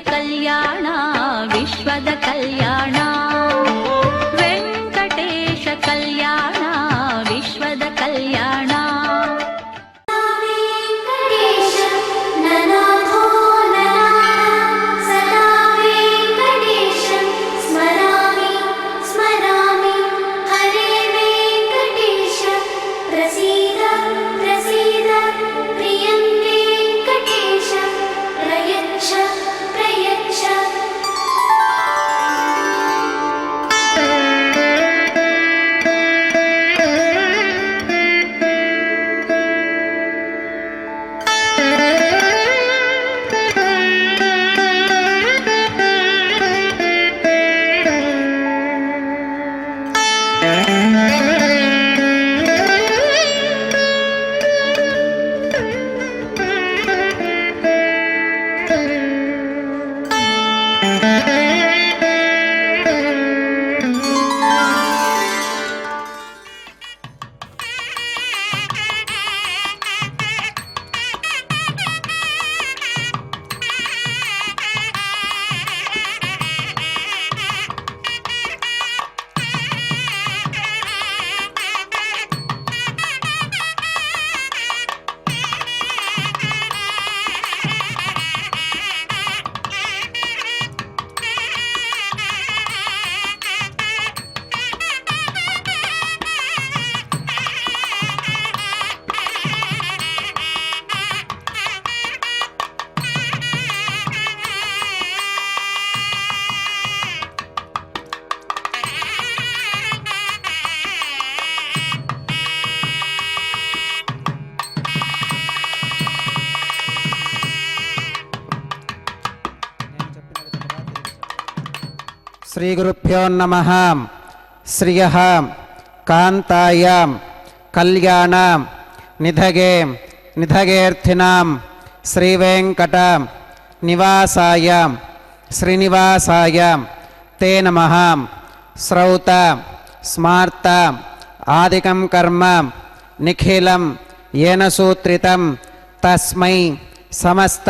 ಕಲ್ಯಾಣ ವಿಶ್ವದ ಕಲ್ಯಾಣ ವೆಂಕಟೇಶ ಕಲ್ಯಾಣ ವಿಶ್ವದ ಕಲ್ಯಾಣ శ్రీగురుభ్యో నమః. శ్రియః కాంతాయ కళ్యాణ నిధగే నిధగేర్థినాం శ్రీవేంకట నివాసాయ శ్రీనివాసాయ తే నమః. శ్రౌత స్మార్త ఆదికం కర్మ నిఖిలం येन सूत्रितं तस्मै समस्त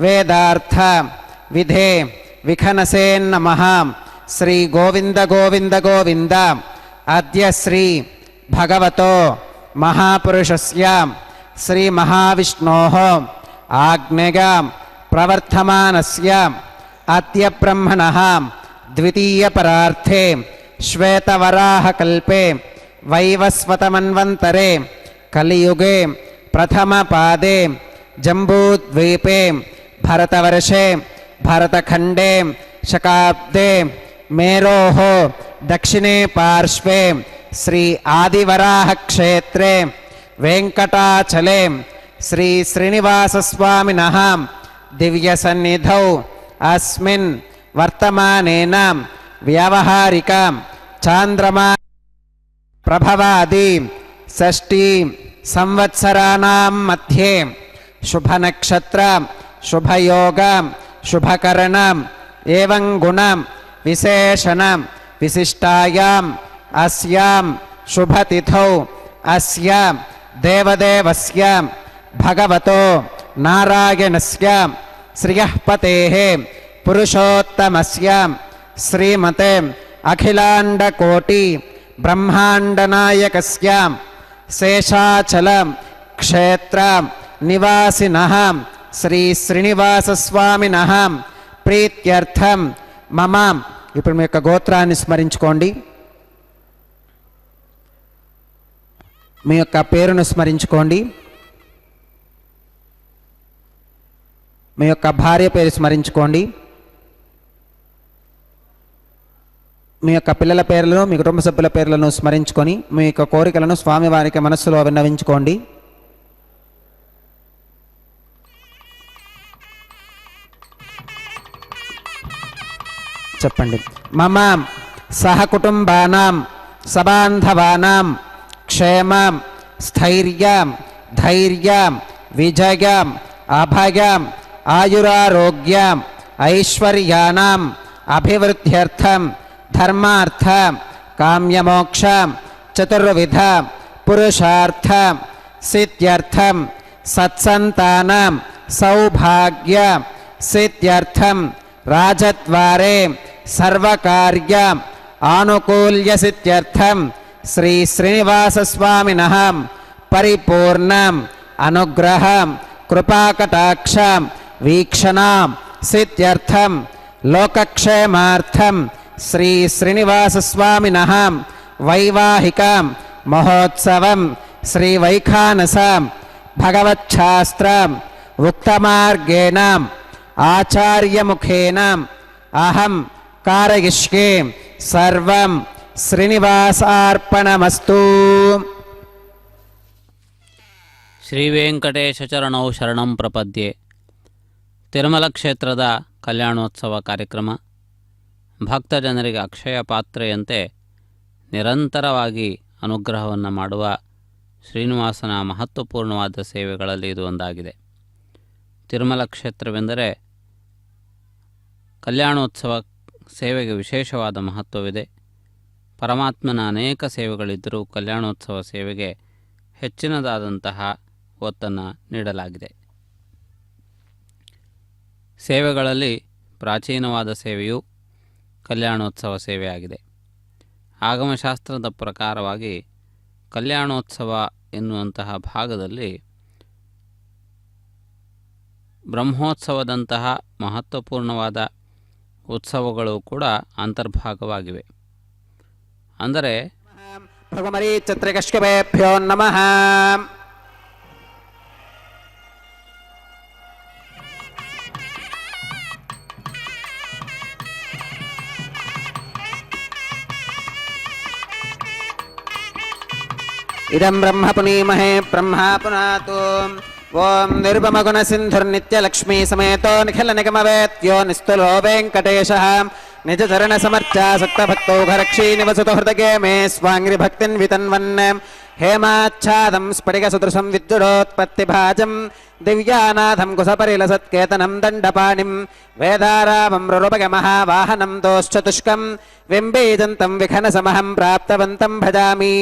वेदार्थ विधे विखनसे नमः. श्री गोविंद गोविंद गोविंद. अद्य श्री भगवतो महापुरुषस्य श्री महाविष्णोः आज्ञया प्रवर्तमानस्य अद्य ब्रह्मणः द्वितीयपरार्थे श्वेतवराहकल्पे वैवस्वतमन्वन्तरे कलियुगे प्रथमपादे जम्बूद्वीपे भरतवर्षे भरतखण्डे शकाब्दे मेरोः दक्षिणे पार्श्वे श्री आदिवराहक्षेत्रे वेङ्कटाचले श्री श्रीनिवासस्वामिनः दिव्यसन्निधौ अस्मिन् वर्तमानेन व्यावहारिक चान्द्रमा प्रभवादि षष्ठी संवत्सराणां मध्ये शुभनक्षत्र शुभयोग शुभकरण एवं गुण विशेषण विशिष्टायाम् अस्यां शुभतिथौ अस्य देवदेवस्य भगवतो नारायणस्य श्रियःपतेः पुरुषोत्तमस्य श्रीमते अखिलाण्डकोटि ब्रह्माण्डनायकस्य शेषाचल क्षेत्र निवासिनः श्री श्रीनिवासस्वामिनः प्रीत्यर्थं मम ఇప్పుడు మీ యొక్క గోత్రాన్ని స్మరించుకోండి. మీ యొక్క పేరును స్మరించుకోండి. మీ యొక్క భార్య పేరు స్మరించుకోండి. మీ యొక్క పిల్లల పేర్లను మీ కుటుంబ సభ్యుల పేర్లను స్మరించుకొని మీ యొక్క కోరికలను స్వామివారికి మనస్సులో విన్నవించుకోండి. చెప్పండి. మమ సహకుటుంబానాం సబాంధవానాం క్షేమం స్థైర్యం ధైర్యం విజయం అభయం ఆయురారోగ్యం ఐశ్వర్యానాం అభివృద్ధ్యర్థం धर्मार्थ काम्यमोक्ष चतुर्विध पुरुषार्थ सिद्ध्यर्थम सत्संतान सौभाग्य सिद्ध्यर्थं राजद्वारे सर्वकार्य आनुकूल्य सिद्ध्यर्थं श्री श्रीनिवासस्वामिनः परिपूर्णम् अनुग्रहं कृपाकटाक्षं वीक्षणां सिद्ध्यर्थं लोकक्षेमार्थं श्री श्रीनिवासस्वामिनः वैवाहिक महोत्सवं श्री वैखानसं भगवच्छास्त्र उक्तमार्गेण आचार्यमुखेन अहं कारयिष्ये सर्वं श्रीनिवासार्पणमस्तु। ಶ್ರೀ ವೆಂಕಟೇಶ ಚರಣೌ ಶರಣಂ ಪ್ರಪದ್ಯೆ. ತಿರುಮಲ ಕ್ಷೇತ್ರದ ಕಲ್ಯಾಣೋತ್ಸವ ಕಾರ್ಯಕ್ರಮ ಭಕ್ತಜನರಿಗೆ ಅಕ್ಷಯ ಪಾತ್ರೆಯಂತೆ ನಿರಂತರವಾಗಿ ಅನುಗ್ರಹವನ್ನು ಮಾಡುವ ಶ್ರೀನಿವಾಸನ ಮಹತ್ವಪೂರ್ಣವಾದ ಸೇವೆಗಳಲ್ಲಿ ಇದು ಒಂದಾಗಿದೆ. ತಿರುಮಲ ಕ್ಷೇತ್ರವೆಂದರೆ ಕಲ್ಯಾಣೋತ್ಸವ ಸೇವೆಗೆ ವಿಶೇಷವಾದ ಮಹತ್ವವಿದೆ. ಪರಮಾತ್ಮನ ಅನೇಕ ಸೇವೆಗಳಿದ್ದರೂ ಕಲ್ಯಾಣೋತ್ಸವ ಸೇವೆಗೆ ಹೆಚ್ಚಿನದಾದಂತಹ ಒತ್ತನ್ನು ನೀಡಲಾಗಿದೆ. ಸೇವೆಗಳಲ್ಲಿ ಪ್ರಾಚೀನವಾದ ಸೇವೆಯು ಕಲ್ಯಾಣೋತ್ಸವ ಸೇವೆಯಾಗಿದೆ. ಆಗಮಶಾಸ್ತ್ರದ ಪ್ರಕಾರವಾಗಿ ಕಲ್ಯಾಣೋತ್ಸವ ಎನ್ನುವಂತಹ ಭಾಗದಲ್ಲಿ ಬ್ರಹ್ಮೋತ್ಸವದಂತಹ ಮಹತ್ವಪೂರ್ಣವಾದ ಉತ್ಸವಗಳು ಕೂಡ ಅಂತರ್ಭಾಗವಾಗಿವೆ. ಅಂದರೆ ಭೃಗುಮರೀಚಿತ್ರಕಶ್ಯಪೇಭ್ಯೋ ನಮಃ. ಇದಂ ಬ್ರಹ್ಮ ಪುನೀಮಹೇ ಬ್ರಹ್ಮ ಪುನಾತು. ಓಂ ನಿರ್ಗಮಗುಣ ಸಿಂಧುರ್ನಿತ್ಯಲಕ್ಷ್ಮೀ ಸಮೇತೋ ನಿಖಿಲ ನಿಗಮವೇತ್ಯೋ ನಿಸ್ತುಲೋ ವೆಂಕಟೇಶಃ ನಿಜ ಚರಣ ಸಮರ್ಚಾಸಕ್ತ ಭಕ್ತೌಘರಕ್ಷೀ ನಿವಸತು ಹೃದಗೆ ಮೇ ಸ್ವಾಂಗ್ರಿ ಭಕ್ತಿನ್ ವಿತನ್ವನ್ ಹೇಮಾಚ್ಛಾದಂ ಸ್ಫಟಿಕ ಸದೃಶಂ ವಿದ್ಯುಡೋತ್ಪತ್ತಿಭಾಜಂ ದಿವ್ಯಾನಾಥಂ ಕುಸಪರಿಲಸತ್ಕೇತನಂ ದಂಡಪಾಣಿಂ ವೇದಾರಾಮಂ ರುರುಪಗ ಮಹಾವಾಹನಂ ದೋಶ್ಚತುಷ್ಕಂ ವಿಂಬೀಜಂತಂ ವಿಖನಸಮಹಂ ಪ್ರಾಪ್ತವಂತಂ ಭಜಾಮಿ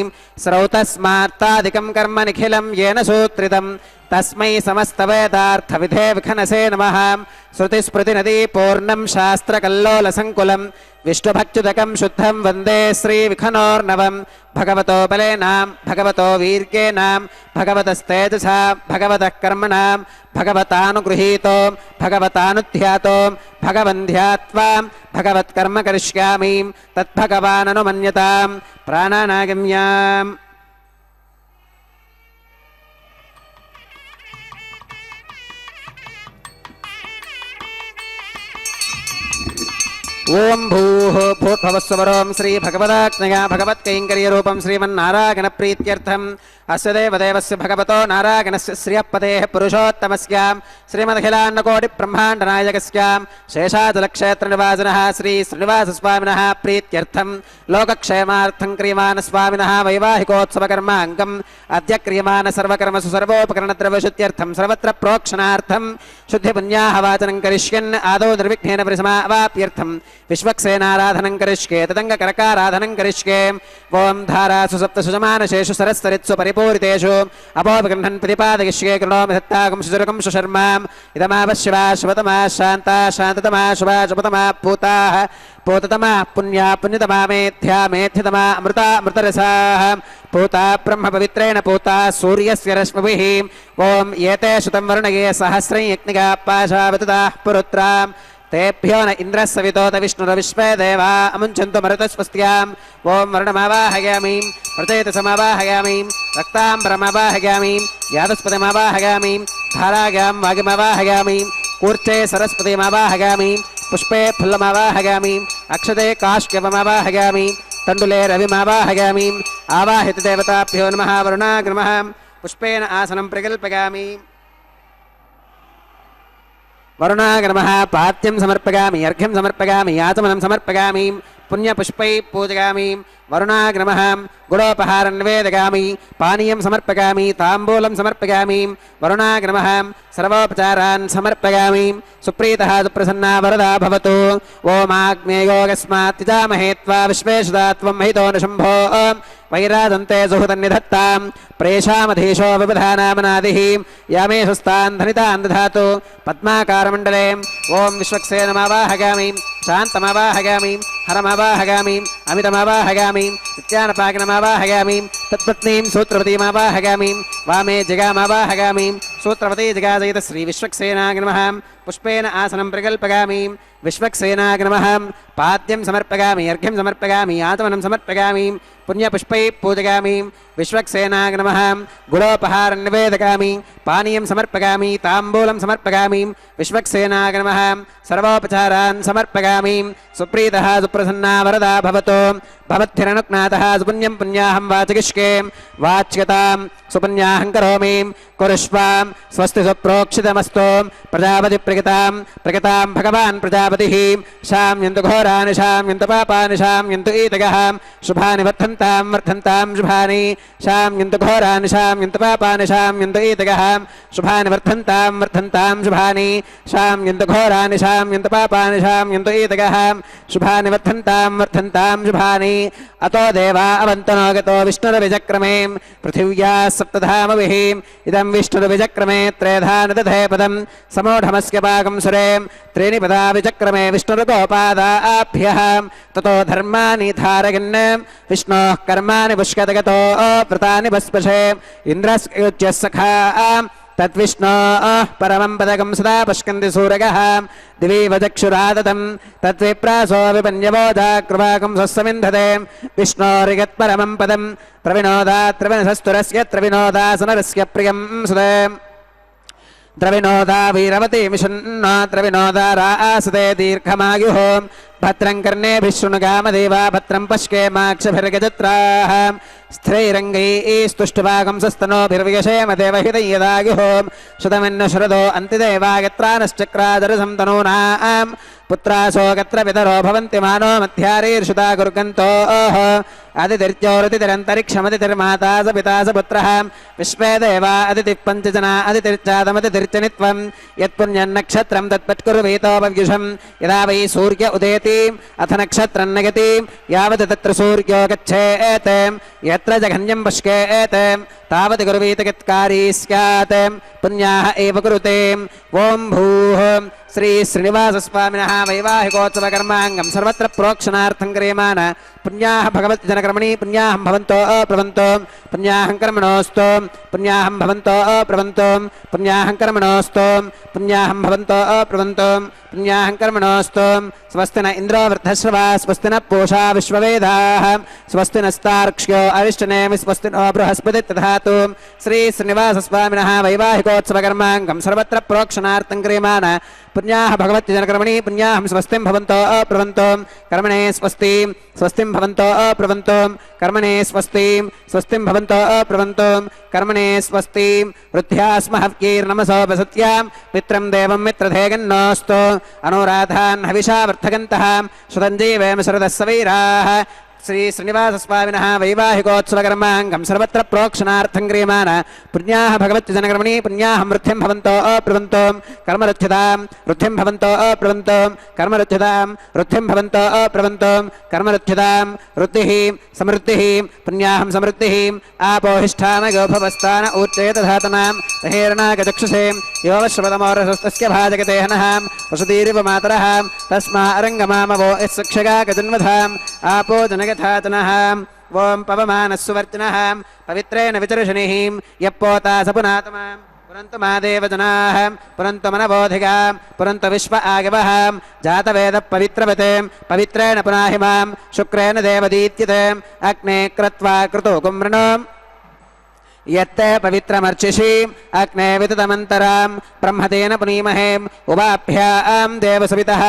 ಸ್ರೌತಸ್ಮಾತ್ತಾದಿಕಂ ಕರ್ಮ ನಿಖಿಲಂ ಯೇನ ಸೂತ್ರಿತಂ ತಸ್ಮೈ ಸಮಸ್ತವೇದಾರ್ಥ ವಿಧೇ ವಿಖನಸೇ ನಮಃ. ಶ್ರುತಿಸ್ಮೃತಿನದೀ ಪೂರ್ಣಂ ಶಾಸ್ತ್ರಕಲ್ಲೋಲ ಸಂಕುಲಂ ವಿಷ್ಣುಭಕ್ತ್ಯುದಕಂ ಶುದ್ಧಂ ವಂದೇ ಶ್ರೀ ವಿಖನೋರ್ನವಂ. ಭಗವತೋ ಬಲೇನಾಂ ಭಗವತೋ ವೀರ್ಯೇನಾಂ ಭಗವತಸ್ತೇಜಸಾ ಭಗವತಃ ಕರ್ಮಣಾಂ ಭಗವತಾನುಗೃಹೀತೋ ಭಗವತಾನುಧ್ಯಾತೋ ಭಗವಂಧ್ಯಾತ್ವಾ ಭಗವತ್ಕರ್ಮ ಕರಿಷ್ಯಾಮಿ ತದ್ಭಗವಾನನುಮನ್ಯತಾಂ ಪ್ರಾಣಾನಾಗಮ್ಯಾಂ. ಓಂ ಭೂಃ ಭೂರ್ಭುವಸ್ಸುವರೋಂ ಶ್ರೀ ಭಗವದಾಜ್ಞಯಾ ಭಗವತ್ಕೈಂಕರ್ಯರೂಪಂ ಶ್ರೀಮನ್ನಾರಾಯಣ ಪ್ರೀತ್ಯರ್ಥಂ ಅಸ್ಯ ದೇವದೇವಸ್ಯ ಭಗವತೋ ನಾರಾಯಣಸ್ಯ ಶ್ರಿಯಃಪದೇಃ ಪುರುಷೋತ್ತಮಸ್ಯಾಂ ಶ್ರೀಮದಖಿಲಾಂಡಕೋಟಿ ಬ್ರಹ್ಮಾಂಡನಾಯಕಸ್ಯಾಂ ಶೇಷಾಚಲಕ್ಷೇತ್ರನಿವಾಸಿನಃ ಶ್ರೀ ಶ್ರೀನಿವಾಸಸ್ವಾಮಿನಃ ಪ್ರೀತ್ಯರ್ಥಂ ಲೋಕಕ್ಷೇಮಾರ್ಥಂ ಕ್ರಿಯಮಾನ ಸ್ವಾಮಿನಃ ವೈವಾಹಿಕೋತ್ಸವಕರ್ಮಾಂಗಂ ಅದ್ಯ ಕ್ರಿಯಮಾನ ಸರ್ವಕರ್ಮಸು ಸರ್ವೋಪಕರಣದ್ರವ್ಯಶುದ್ಧ್ಯರ್ಥಂ ಸರ್ವತ್ರ ಪ್ರೋಕ್ಷಣಾರ್ಥಂ ಶುದ್ಧಿಪುಣ್ಯಾಹ ವಾಚನಂ ಕರಿಷ್ಯನ್ ಆದೌ ನಿರ್ವಿಘ್ನೇನ ಪರಿಸಮಾವಾಪ್ಯರ್ಥಂ ವಿಶ್ವಕ್ಸೇನಾರಾಧನಂ ಕರಿಷ್ಯೆ ತದಂಗಕರಕಾರಾಧನಂ ಕರಿಷ್ಯೆ. ಓಂ ಧಾರಾಸು ಸಪ್ತ ಸುಜಮಾನಶೇಷು ಸರಸ್ತರಿತ್ಸು ಪರಿಪೂರಿತೇಷು ಅಪೋಪಗೃಹನ್ ಪ್ರತಿಪಾದಯಿಷ್ಯೆ ಕೃಣೋಮಿ ದತ್ತಾಗಂ ಶುಚುರಕಂ ಸುಶರ್ಮಾಂ. ಇದಮಾವಶ್ಯವಾ ಶುಭತಮಾ ಶಾಂತಾ ಶಾಂತತಮಾ ಶುಭಾ ಶುಭತಮಾ ಪೂತಾಃ ಪೂತತಮಾ ಪುಣ್ಯಾ ಪುಣ್ಯತಮಾ ಮೇಥ್ಯಾ ಮೇಥ್ಯತಮಾ ಅಮೃತಾ ಅಮೃತರಸಾಃ ಪೂತಾ ಬ್ರಹ್ಮ ಪವಿತ್ರೇಣ ಪೂತಾ ಸೂರ್ಯಸ್ಯ ರಶ್ಮಿಭಿಃ. ಓಂ ಏತೆ ಶುತಂ ವರ್ಣಯೇ ಸಹಸ್ರಂ ಯಜ್ಞಿಕಾ ಪಾಶಾವತುತಾಃ ಪುರುತ್ರಾಂ तेभ्यो न इंद्रः सवितोत विष्णुरविश्वे देवा अमुञ्चन्तु मरुतस्वस्त्याम्. ओं वर्णमावाहयामि प्रचेतसमावाहयामि रक्ताम्बरमावाहयामि यादस्पतिमावाहयामि धारायां वागिमावाहयामि कूर्चे सरस्वतीमावाहयामि पुष्पे फुल्लमावाहयामि अक्षते काष्यपमावाहयामि तण्डुले रविमावाहयामि. आवाहितदेवताभ्यो नमः. वरुणाग्रमः पुष्पेन आसनं प्रकल्पयामि. वरुणाग्रमः पाद्यं समर्पयामि अर्घ्यं समर्पयामि याचमनं समर्पयामि पुण्यपुष्पैः पूजयामि. वरुणाय नमः गुडोपहारं निवेदयामि पानीयं समर्पयामि ताम्बूलं समर्पयामि वरुणाय नमः सर्वोपचारान् समर्पयामि सुप्रीतः सुप्रसन्ना वरदा भवतु ओमाग्नेयोगस्मात् त्यजामहे त्वा विश्वेशदा त्वं महितो न शम्भो वैरादन्ते सुहृतन्निधत्तां प्रेषामधीशो विबधानामनादिः यामे सुस्तान् धनितान् दधातु पद्माकारमण्डले ॐ विश्वक्सेनमावाहयामि शान्तमावाहयामि हरमावाहयामि अमितमावाहयामि नित्यानपाकिनमावाहयामि तत्पत्नीं सूत्रवतीमावाहयामि वामे जगामावाहयामि सूत्रवती जगाजयित श्रीविश्वक्सेनाय नमः पुष्पेन आसनं प्रकल्पयामि विश्वक्सेनाय नमः पाद्यं समर्पयामि अर्घ्यं समर्पयामि आचमनं समर्पयामि पुण्यपुष्पैः पूजयामि विश्वक्सेनाय नमः गुडोपहारं निवेदयामि पानीयं समर्पयामि ताम्बूलं समर्पयामि विश्वक्सेनाय नमः सर्वोपचारान् समर्पयामि सुप्रीतः सुप्रसन्ना वरदा भवतु भवद्भिरनुज्ञातः सुपुण्यं पुण्याहं वाचगिष्ये वाच्यतां सुपुण्याहं करोमि कुरुष्वां स्वस्ति सुप्रोक्षितमस्तु प्रजापतिप्रकृतां प्रकृतां भगवान् प्रजापतिः शाम्यन्तु घोरानि शाम्यन्तु पापानि शाम्यन्तु ईतगः शुभानि वर्धन्तां शुभानि शाम्यन्तु घोरानि शाम्यन्तु पापानि शाम्यन्तु ईतगः शुभानि वर्धन्तां शुभानि शाम्यन्तु घोरानि शाम्यन्तु पापानि शाम्यन्तु ईतगः शुभानि वर्धन्तां शुभानि अतो देवा अवन्तनो गतो विष्णुरविचक्रमे पृथिव्याः सप्तधामभिः इदं विष्णुरविचक्रमे त्रेधा नदधे पदं समूढमस्य पाकं सुरे त्रीणि पदा विचक्रमे विष्णुरुतोपादाभ्यः ततो धर्माणि धारयन् विष्णोः कर्माणि पुष्कतगतो व्रतानि भस्पशे इन्द्रस्य सखा तद्विष्णोः परमं पदकं सदा पश्यन्ति सूरगः दिवि वचक्षुरादतं तद्विप्रासो विपन्यवोधाकृपाकं स्वस्समिन्धते विष्णोरिगत्परमं पदं प्रविनोदात्रविनसस्तुरस्य त्रविनोदासनरस्य प्रियं सुदे द्रविनोदा वीरवती मिषन्ना द्रविनोदा रासते दीर्घमायुः भद्रं कर्णेभिः शृणुगामदेवा भद्रं पश्येमाक्षभिर्गजत्राः स्थिरैरङ्गैस्तुष्टुभागं सस्तनोभिर्वियशेम देवहितयदायुः श्रुतमिन्न शरदो अन्तिदेवागत्रानश्चक्रादरसं तनूनां पुत्रासो गत्र पितरो भवन्ति मानो मध्यारीर्षुता गुर्गन्तोः अदितिर्ज्योतिरन्तरिक्षमदितिर्माता स पिता स पुत्रः विश्वे देवा अदितिः पञ्चजना अदितिर्चादमदितिर्चनित्वं यत्पुण्यन्नक्षत्रं तत्पत्कुर्वीतोपव्युषं यदा वै सूर्य उदेति अथ नक्षत्रं नयति यावत् तत्र सूर्यो गच्छेत् यत्र जघन्यं पश्येत् तावत् कुर्वीत यत्कारी स्यात् पुण्याः एव कुरुते ॐ भूः श्री श्रीनिवासस्वामिनः वैवाहिकोत्सवकर्माङ्गं सर्वत्र प्रोक्षणार्थं क्रियमाण पुण्याः भगवद्जनकर्मणि पुण्याहं भवन्तो अप्रवन्तो पुण्याहं कर्मणोऽस्तु पुण्याहं भवन्तो अप्रवन्तो पुण्याहं कर्मणोऽस्तु पुण्याहं भवन्तो अप्रवन्तो पुण्याहं कर्मणोऽस्तु स्वस्ति न इन्द्रो वृद्धश्रवा स्वस्ति न पूषा विश्ववेदाः स्वस्ति नस्तार्क्ष्यो अरिष्टनेमि स्वस्ति नो बृहस्पति दधातु श्री श्रीनिवासस्वामिनः वैवाहिकोत्सवकर्माङ्गं सर्वत्र प्रोक्षणार्थं क्रियमाण पुण्याः भगवद्जनकर्मणि पुण्याहं स्वस्तिं भवन्तो अप्रवन्तो कर्मणे स्वस्ति स्वस्तिं भवन्तो अप्रवन्तो कर्मणे स्वस्ति स्वस्तिं भवन्तो अप्रवन्तो कर्मणे स्वस्ति वृद्ध्यास्महव्यैर्नमसोपसत्यां मित्रं देवं मित्रधेगन्नोऽस्तु अनुराधान् हविषा वर्धगन्तः श्रुतञ्जीवेम शरदः सवीराः श्री श्रीनिवासस्वामिनः वैवाहिकोत्सवकर्माङ्गं सर्वत्र प्रोक्षणार्थं क्रियमाण पुण्याः भगवद्जनकर्मणि पुण्याहं वृद्धिं भवन्तो अप्रवन्तो कर्मरुध्यतां वृद्धिं भवन्तो अप्रवन्तो कर्मरुध्यतां वृद्धिं भवन्तो अप्रवन्तो कर्मरुध्यतां वृद्धिः समृद्धिः पुण्याहं समृद्धिः आपोहिष्ठानगोभवस्तान ऊर्जयतधातनां तहेरणागचक्षुषे योवश्रवतमोरसस्तस्य भाजगते हनः वसुधीरिव मातरः तस्मा अरङ्गमामवो यत्सक्षगा गजन्वधाम् आपो जनगथातनः ॐ पवमानः सुवर्चनः पवित्रेण विचर्षणिः यप्पोता स पुनातमां पुरन्तु मादेव जनाः पुरन्तु मनबोधिका पुरन्तु विश्व आगवः जातवेदः पवित्रवते पवित्रेण पुनाहिमां शुक्रेण देवदीत्यते अग्ने कृत्वा कृतो कुम्रणो यत्ते पवित्रमर्चिषि अग्ने विततमन्तरां ब्रह्मतेन पुनीमहे उवाभ्यां देवसवितः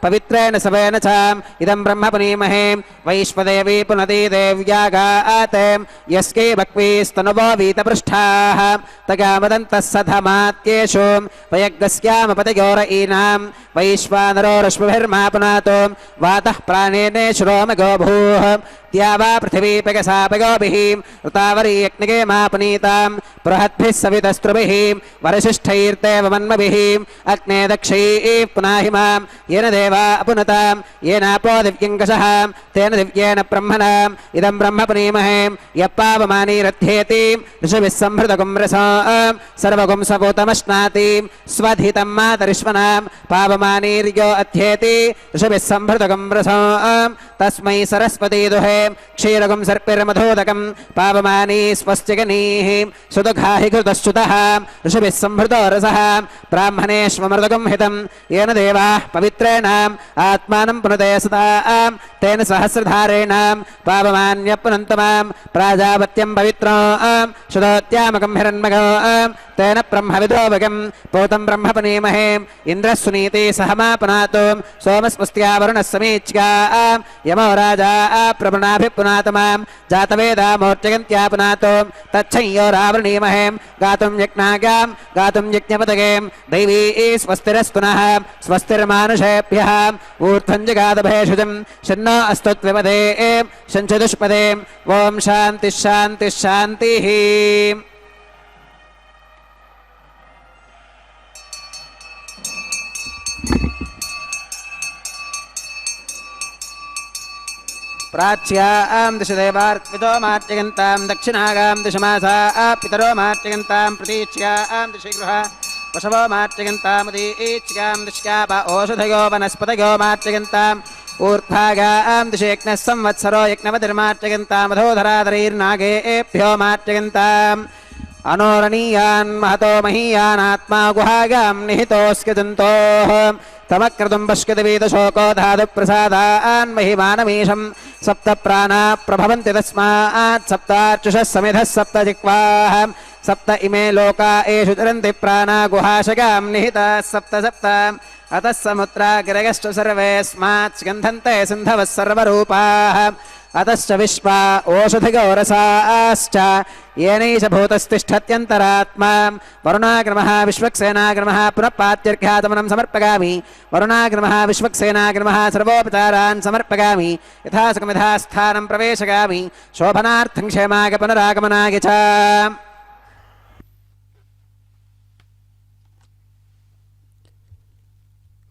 पवित्रेण सवेन च इदं ब्रह्म पुनीमहे वैश्वदेवी पुनति देव्यागाते यस्कै भक्वीस्तनुवो वीतपृष्ठाः तगामदन्तः सधमात्येषु वयग्गस्यामपतयोरयीनां वैश्वानरो रश्मिभिर्मा पुनातो वातः प्राणेने श्रोमगो भूः द्यावा पृथिवीपगसापयोभिः ऋतावरीयज्ञगे मापनीतां बृहद्भिः सवितस्त्रुभिः वरशिष्ठैर्देवमन्मभिः अग्ने दक्षैः पुनाहिमां येन देवा अपुनतां येनापो दिव्यङ्कषः तेन दिव्येन ब्रह्मणाम् इदं ब्रह्म पुनीमहे यः पावमानीरथ्येति ऋषभिः सम्भृतगुं रसां सर्वगुं सपूतमश्नाति स्वधितं मातरिश्वनां पावमानीर्यो अध्येति ऋषभिः सम्भृतगुं रसां तस्मै सरस्वती दुहे क्षीरगुं सर्पिर्मधोदकं पावमानी स्वस्तिगनीः सुदुघाहि कृतश्च्युतः ऋषभिः सम्भृतो रसः ब्राह्मणेष्वमृतगुं हितं येन देवाः पवित्रेणाम् आत्मानं पुनते सतां तेन सहस्रधारेणां पावमान्य पुनन्तमां प्राजापत्यं पवित्रां शुद्धोत्यामकं हिरण्मघं तेन ब्रह्मविदोभगं पूतं ब्रह्म पुनीमहे इन्द्रः सुनीति सहमा पुनातु सोमस्पुस्त्या वरुणः समीच्यां यमो राजा प्रभुनाभिपुनातमां जातवेदा मूर्त्यगन्त्या पुनातु तच्छंयो रावृणीमहे गातुं यज्ञागां गातुं यज्ञपदगे दैवी स्वस्तिरस्तुनः स्वस्तिर्मानुषेभ्यः ऊर्ध्वं जगादभेषजं शन्नो अस्तुत्विपदे शञ्चदुष्पदे ओम शान्तिः शान्तिः शान्तिः। प्राच्यां दिश देवार्पितो मार्जयन्तां दक्षिणागां दिशमासा पितरो मार्जयन्तां प्रतीच्यां दिशि गृह पशवो मार्जयन्तामुदीच्यां दिश्याप ओषधयो वनस्पतयो मार्जयन्ताम् ऊर्ध्वागां दिशि यज्ञः संवत्सरो यज्ञवतिर्मार्जयन्तामधोधराधरैर्नागेभ्यो मार्जयन्ताम् अनोरणीयान् महतो महीयानात्मा गुहागां निहितोऽस्ति जन्तोः तमक्रतुं पश्यतिवीतशोको धातुप्रसादान् महिमानमीशं सप्त प्राणा प्रभवन्ति तस्मात् सप्तार्चुषः समिधः सप्त जिह्वाः सप्त इमे लोका एषु चरन्ति प्राणा गुहाशगां निहिताः सप्त सप्त अतः समुद्रागिरयश्च सर्वेऽस्मात् स्कन्धन्ते सिन्धवः सर्वरूपाः अतश्च विश्वा ओषधिगौरसाश्च येनैष भूतस्तिष्ठत्यन्तरात्मा वरुणाग्रमः विश्वक्सेनाग्रमः पुनः पात्यर्घ्यातमनं समर्पयामि वरुणाग्रमः विश्वक्सेनाग्रमः सर्वोपचारान् समर्पयामि यथासुखमिथास्थानं प्रवेशयामि शोभनार्थं क्षेमाय पुनरागमनाय च।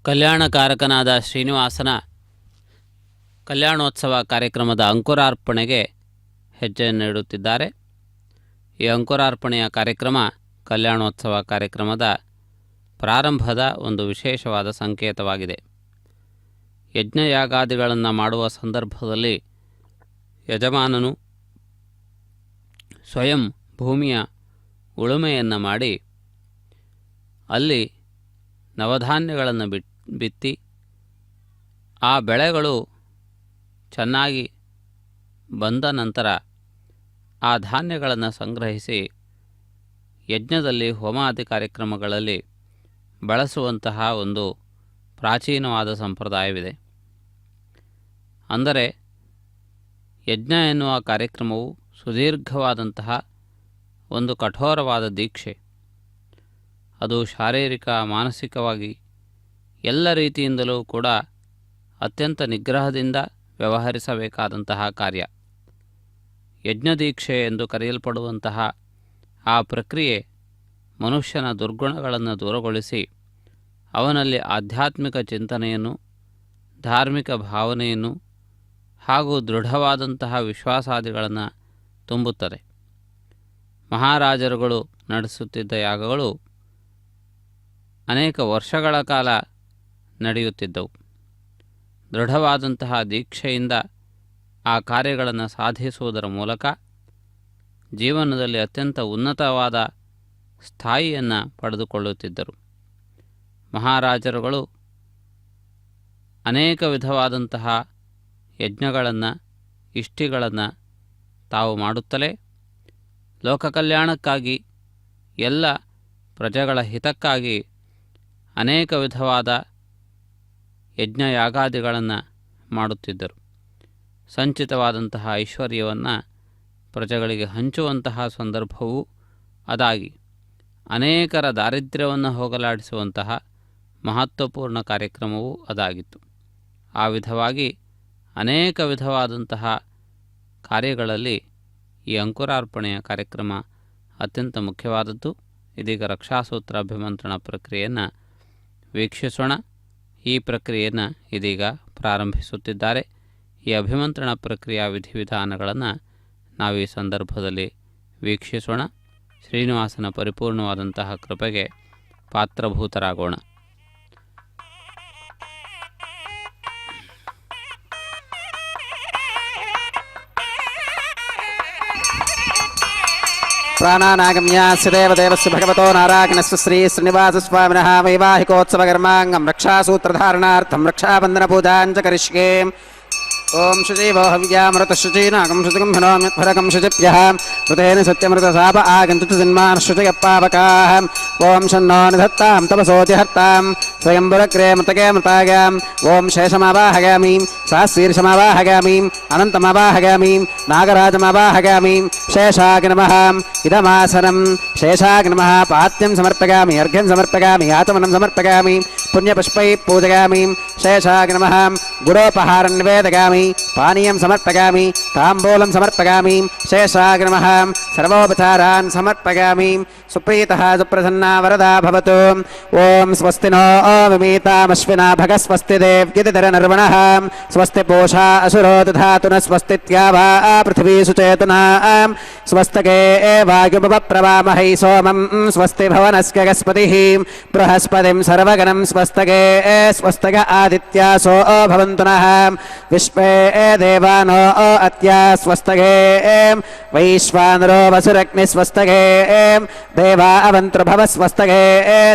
ಕಲ್ಯಾಣಕಾರಕನಾದ ಶ್ರೀನಿವಾಸನ ಕಲ್ಯಾಣೋತ್ಸವ ಕಾರ್ಯಕ್ರಮದ ಅಂಕುರಾರ್ಪಣೆಗೆ ಹೆಜ್ಜೆಯನ್ನು ಇಡುತ್ತಿದ್ದಾರೆ. ಈ ಅಂಕುರಾರ್ಪಣೆಯ ಕಾರ್ಯಕ್ರಮ ಕಲ್ಯಾಣೋತ್ಸವ ಕಾರ್ಯಕ್ರಮದ ಪ್ರಾರಂಭದ ಒಂದು ವಿಶೇಷವಾದ ಸಂಕೇತವಾಗಿದೆ. ಯಜ್ಞಯಾಗಾದಿಗಳನ್ನು ಮಾಡುವ ಸಂದರ್ಭದಲ್ಲಿ ಯಜಮಾನನು ಸ್ವಯಂ ಭೂಮಿಯ ಉಳುಮೆಯನ್ನು ಮಾಡಿ ಅಲ್ಲಿ ನವಧಾನ್ಯಗಳನ್ನು ಬಿತ್ತಿ ಆ ಬೆಳೆಗಳು ಚೆನ್ನಾಗಿ ಬಂದ ನಂತರ ಆ ಧಾನ್ಯಗಳನ್ನು ಸಂಗ್ರಹಿಸಿ ಯಜ್ಞದಲ್ಲಿ ಹೋಮಾದಿ ಕಾರ್ಯಕ್ರಮಗಳಲ್ಲಿ ಬಳಸುವಂತಹ ಒಂದು ಪ್ರಾಚೀನವಾದ ಸಂಪ್ರದಾಯವಿದೆ. ಅಂದರೆ ಯಜ್ಞ ಎನ್ನುವ ಕಾರ್ಯಕ್ರಮವು ಸುದೀರ್ಘವಾದಂತಹ ಒಂದು ಕಠೋರವಾದ ದೀಕ್ಷೆ. ಅದು ಶಾರೀರಿಕ ಮಾನಸಿಕವಾಗಿ ಎಲ್ಲ ರೀತಿಯಿಂದಲೂ ಕೂಡ ಅತ್ಯಂತ ನಿಗ್ರಹದಿಂದ ವ್ಯವಹರಿಸಬೇಕಾದಂತಹ ಕಾರ್ಯ. ಯಜ್ಞದೀಕ್ಷೆ ಎಂದು ಕರೆಯಲ್ಪಡುವಂತಹ ಆ ಪ್ರಕ್ರಿಯೆ ಮನುಷ್ಯನ ದುರ್ಗುಣಗಳನ್ನು ದೂರಗೊಳಿಸಿ ಅವನಲ್ಲಿ ಆಧ್ಯಾತ್ಮಿಕ ಚಿಂತನೆಯನ್ನು, ಧಾರ್ಮಿಕ ಭಾವನೆಯನ್ನು ಹಾಗೂ ದೃಢವಾದಂತಹ ವಿಶ್ವಾಸಾದಿಗಳನ್ನು ತುಂಬುತ್ತದೆ. ಮಹಾರಾಜರುಗಳು ನಡೆಸುತ್ತಿದ್ದ ಯಾಗಗಳು ಅನೇಕ ವರ್ಷಗಳ ಕಾಲ ನಡೆಯುತ್ತಿದ್ದವು. ದೃಢವಾದಂತಹ ದೀಕ್ಷೆಯಿಂದ ಆ ಕಾರ್ಯಗಳನ್ನು ಸಾಧಿಸುವುದರ ಮೂಲಕ ಜೀವನದಲ್ಲಿ ಅತ್ಯಂತ ಉನ್ನತವಾದ ಸ್ಥಾಯಿಯನ್ನು ಪಡೆದುಕೊಳ್ಳುತ್ತಿದ್ದರು. ಮಹಾರಾಜರುಗಳು ಅನೇಕ ವಿಧವಾದಂತಹ ಯಜ್ಞಗಳನ್ನು, ಇಷ್ಟಿಗಳನ್ನು ತಾವು ಮಾಡುತ್ತಲೇ ಲೋಕ ಕಲ್ಯಾಣಕ್ಕಾಗಿ, ಎಲ್ಲ ಪ್ರಜೆಗಳ ಹಿತಕ್ಕಾಗಿ ಅನೇಕ ವಿಧವಾದ ಯಜ್ಞಯಾಗಾದಿಗಳನ್ನು ಮಾಡುತ್ತಿದ್ದರು. ಸಂಚಿತವಾದಂತಹ ಐಶ್ವರ್ಯವನ್ನು ಪ್ರಜೆಗಳಿಗೆ ಹಂಚುವಂತಹ ಸಂದರ್ಭವೂ ಅದಾಗಿ ಅನೇಕರ ದಾರಿದ್ರ್ಯವನ್ನು ಹೋಗಲಾಡಿಸುವಂತಹ ಮಹತ್ವಪೂರ್ಣ ಕಾರ್ಯಕ್ರಮವೂ ಅದಾಗಿತ್ತು. ಆ ವಿಧವಾಗಿ ಅನೇಕ ವಿಧವಾದಂತಹ ಕಾರ್ಯಗಳಲ್ಲಿ ಈ ಅಂಕುರಾರ್ಪಣೆಯ ಕಾರ್ಯಕ್ರಮ ಅತ್ಯಂತ ಮುಖ್ಯವಾದದ್ದು. ಇದೀಗ ರಕ್ಷಾಸೂತ್ರ ಅಭಿಮಂತ್ರಣ ಪ್ರಕ್ರಿಯೆಯನ್ನು ವೀಕ್ಷಿಸೋಣ. ಈ ಪ್ರಕ್ರಿಯೆಯನ್ನು ಇದೀಗ ಪ್ರಾರಂಭಿಸುತ್ತಿದ್ದಾರೆ. ಈ ಅಭಿಮಂತ್ರಣ ಪ್ರಕ್ರಿಯೆಯ ವಿಧಿವಿಧಾನಗಳನ್ನು ನಾವು ಈ ಸಂದರ್ಭದಲ್ಲಿ ವೀಕ್ಷಿಸೋಣ. ಶ್ರೀನಿವಾಸನ ಪರಿಪೂರ್ಣವಾದಂತಹ ಕೃಪೆಗೆ ಪಾತ್ರಭೂತರಾಗೋಣ. ಪ್ರಾಣಾನಾಗಮ್ಯಾಸ್ಯ ದೇವದೇವಸ್ಯ ಭಗವತೋ ನಾರಾಯಣಸ್ಯ ಶ್ರೀ ಶ್ರೀನಿವಾಸಸ್ವಾಮಿನಃ ವೈವಾಹಿಕೋತ್ಸವಕರ್ಮಾಂಗಂ ರಕ್ಷಾಸೂತ್ರಧಾರಣಾರ್ಥಂ ರಕ್ಷಾಬಂಧನಪೂಜಾಂಚ ಕರಿಷ್ಯೆ. ಓಂ ಶುಚೀವೋ ಹವ್ಯಾಮೃತ ಶುಚೀನಾಗಂ ಶುಚಿಗಂ ಹಿನೋಮ್ಯತ್ಫಲಕಂ ಶುಚಿಭ್ಯಃ ಋತೇನ ಸತ್ಯಮೃತಸಾಪ ಆಗಂತು ಜನ್ಮಾನ್ ಶುಚಯಪ್ಪಾವಕಾಃ. ಓಂ ಶನ್ನೋ ನಿಧತ್ತಾಂ ತಪಸೋತಿಹರ್ತಾಂ ಸ್ವಯಂಬುರಗ್ರೇ ಮೃತಗೆ ಮೃತಾಗಾಂ. ಓಂ ಶೇಷಮಾವಾಹಗಾಮಿ ಸಹಸ್ರೀರ್ಷಮಾವಾಹಗಾಮಿ ಅನಂತಮಾವಾಹಗಾಮಿ ನಾಗರಾಜಮಾವಾಹಗಾಮಿ. ಶೇಷಾಗ ನಮಃ ಇದಮಾಸನಂ ಶೇಷಾಗ ನಮಃ. ಪಾತ್ಯಂ ಸಮರ್ಪಯಾಮಿ, ಅರ್ಘ್ಯಂ ಸಮರ್ಪಯಾಮಿ, ಆಚಮನಂ ಸಮರ್ಪಯಾಮಿ, ಪುಣ್ಯಪುಷ್ಪೈ ಪೂಜಯಾಮಿ. ಶೇಷಾಗ ನಮಃ ಗುರೋಪಹಾರಂ ನಿವೇದಯಾಮಿ, ಪಾನೀಯಂ ಸಮರ್ಪಯಾಮಿ, ತಾಂಬೂಲಂ ಸಮರ್ಪಯಾಮಿ. ಶೇಷಾಗ ನಮಃ ಸರ್ವೋಪಚಾರಾನ್ ಸಮರ್ಪಯಾಮಿ. ಸುಪ್ರೀತಃ ಸುಪ್ರಸನ್ನಾ ವರದಾ ಭವತು. ಓಂ ಸ್ವಸ್ತಿ ನೋ ವಿಮೀತಾಮಶ್ವಿನಾ ಭಗ ಸ್ವಸ್ತಿ ದೇವ್ಯತಿಧರ ನರ್ವಣಃ. ಸ್ವಸ್ತಿ ಪೂಷಾ ಅಸುರೋ ದಧಾತು ನ ಸ್ವಸ್ತಿ ತ್ಯಾವಾ ಪೃಥಿವೀ ಸುಚೇತನಾ. ಸ್ವಸ್ತಕೆ ವಾಯುಪಪ್ರವಾಮಹೈ ಸೋಮಂ ಸ್ವಸ್ತಿ ಭವನಸ್ಯ ಗಸ್ಪತಿಃ ಬೃಹಸ್ಪತಿಂ ಸರ್ವಗಣಂ ಸ್ವಸ್ತಕೆ ಸ್ವಸ್ತಕ ಆದಿತ್ಯಾಸೋ ಭವಂತು ನಃ. ವಿಶ್ವೇ ದೇವಾನೋ ಅತ್ಯ ಸ್ವಸ್ತಕೆ ವೈಶ್ವಾನರೋ ವಸುರಗ್ನಿ ಸ್ವಸ್ತಕೆ ದೇವಾ ಅವಂತೃಭವ ಸ್ವಸ್ತಕೆ.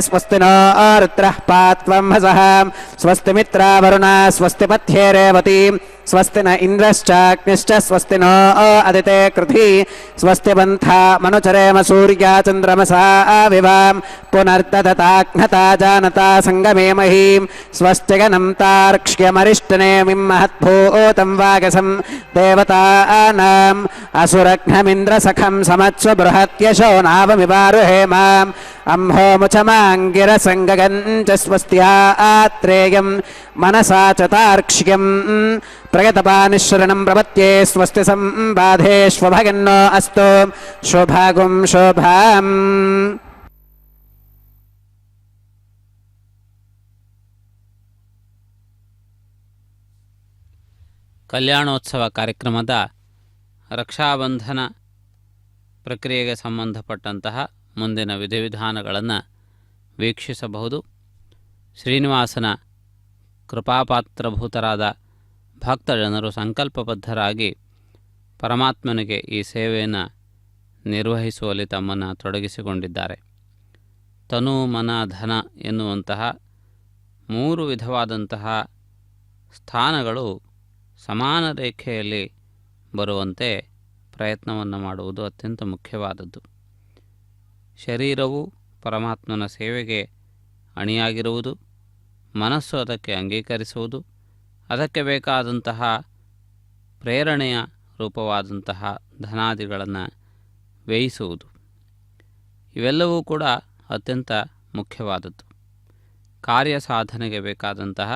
ಸ್ವಸ್ತಿ ನೋ ರುದ್ರಃ ಪಾತ್ವಂ ಹಸಃ. ಸ್ವಸ್ತಿ ಮಿತ್ರಾ ವರುಣ ಸ್ವಸ್ತಿ ಪಥ್ಯೇ ರೇವತಿ. ಸ್ವಸ್ತಿ ನ ಇಂದ್ರಶ್ಚಾಗ್ನಿಶ್ಚ ಸ್ವಸ್ತಿ ನೋ ಅದಿತೆ ಕೃಧಿ. ಸ್ವಸ್ತಿ ಪಂಥಾ ಮನುಚರೇಮ ಸೂರ್ಯ ಚಂದ್ರಮಸಾ ವಿವಾಂ. ಪುನರ್ದತಾಘ್ನತಾ ಜಾನತಾ ಸಂಗಮೇ ಮಹೀಂ. ಸ್ವಸ್ತಿ ಗಣಂ ತಾರ್ಕ್ಷ್ಯಮರಿಷ್ಟನೇಮಿಂ ಮಹದ್ಭೂತಂ ವಾಗಸಂ ದೇವತಾನಾಂ. ಅಸುರಘ್ನಮಿಂದ್ರ ಸಖಂ ಸಮತ್ಸ್ವ ಬೃಹತ್ಯಶೋ ನಾವಮಿವಾರುಹೇಮಾಂ. ಅಂಹೋ ಮುಚಮಾಂಗಿರ ಸಂಗಗಂಚ ಸ್ವಸ್ತ್ಯಾ ಆತ್ರೇಯಂ ಮನಸಾ ಚ ತಾರ್ಕ್ಷ್ಯಂ. ಪ್ರಗತಪಾನಿಶ್ವರಣಂ ಪ್ರಪತ್ಯೆ ಸ್ವಸ್ತಿ ಸಂಬಾಧೇಶ್ವಭಗನ್ನೋ ಅಸ್ತು ಶುಭಗುಂ ಶುಭಾಂ. ಕಲ್ಯಾಣೋತ್ಸವ ಕಾರ್ಯಕ್ರಮದ ರಕ್ಷಾಬಂಧನ ಪ್ರಕ್ರಿಯೆಗೆ ಸಂಬಂಧಪಟ್ಟಂತಹ ಮುಂದಿನ ವಿಧಿವಿಧಾನಗಳನ್ನು ವೀಕ್ಷಿಸಬಹುದು. ಶ್ರೀನಿವಾಸನ ಕೃಪಾಪಾತ್ರಭೂತರಾದ ಭಕ್ತಜನರು ಸಂಕಲ್ಪಬದ್ಧರಾಗಿ ಪರಮಾತ್ಮನಿಗೆ ಈ ಸೇವೆಯನ್ನು ನಿರ್ವಹಿಸುವಲ್ಲಿ ತಮ್ಮನ್ನು ತೊಡಗಿಸಿಕೊಂಡಿದ್ದಾರೆ. ತನು ಮನ ಧನ ಎನ್ನುವಂತಹ 3 ವಿಧವಾದಂತಹ ಸ್ಥಾನಗಳು ಸಮಾನ ರೇಖೆಯಲ್ಲಿ ಬರುವಂತೆ ಪ್ರಯತ್ನವನ್ನು ಮಾಡುವುದು ಅತ್ಯಂತ ಮುಖ್ಯವಾದದ್ದು. ಶರೀರವು ಪರಮಾತ್ಮನ ಸೇವೆಗೆ ಅಣಿಯಾಗಿರುವುದು, ಮನಸ್ಸು ಅದಕ್ಕೆ ಅಂಗೀಕರಿಸುವುದು, ಅದಕ್ಕೆ ಬೇಕಾದಂತಹ ಪ್ರೇರಣೆಯ ರೂಪವಾದಂತಹ ಧನಾದಿಗಳನ್ನು ವ್ಯಯಿಸುವುದು, ಇವೆಲ್ಲವೂ ಕೂಡ ಅತ್ಯಂತ ಮುಖ್ಯವಾದದ್ದು. ಕಾರ್ಯ ಸಾಧನೆಗೆ ಬೇಕಾದಂತಹ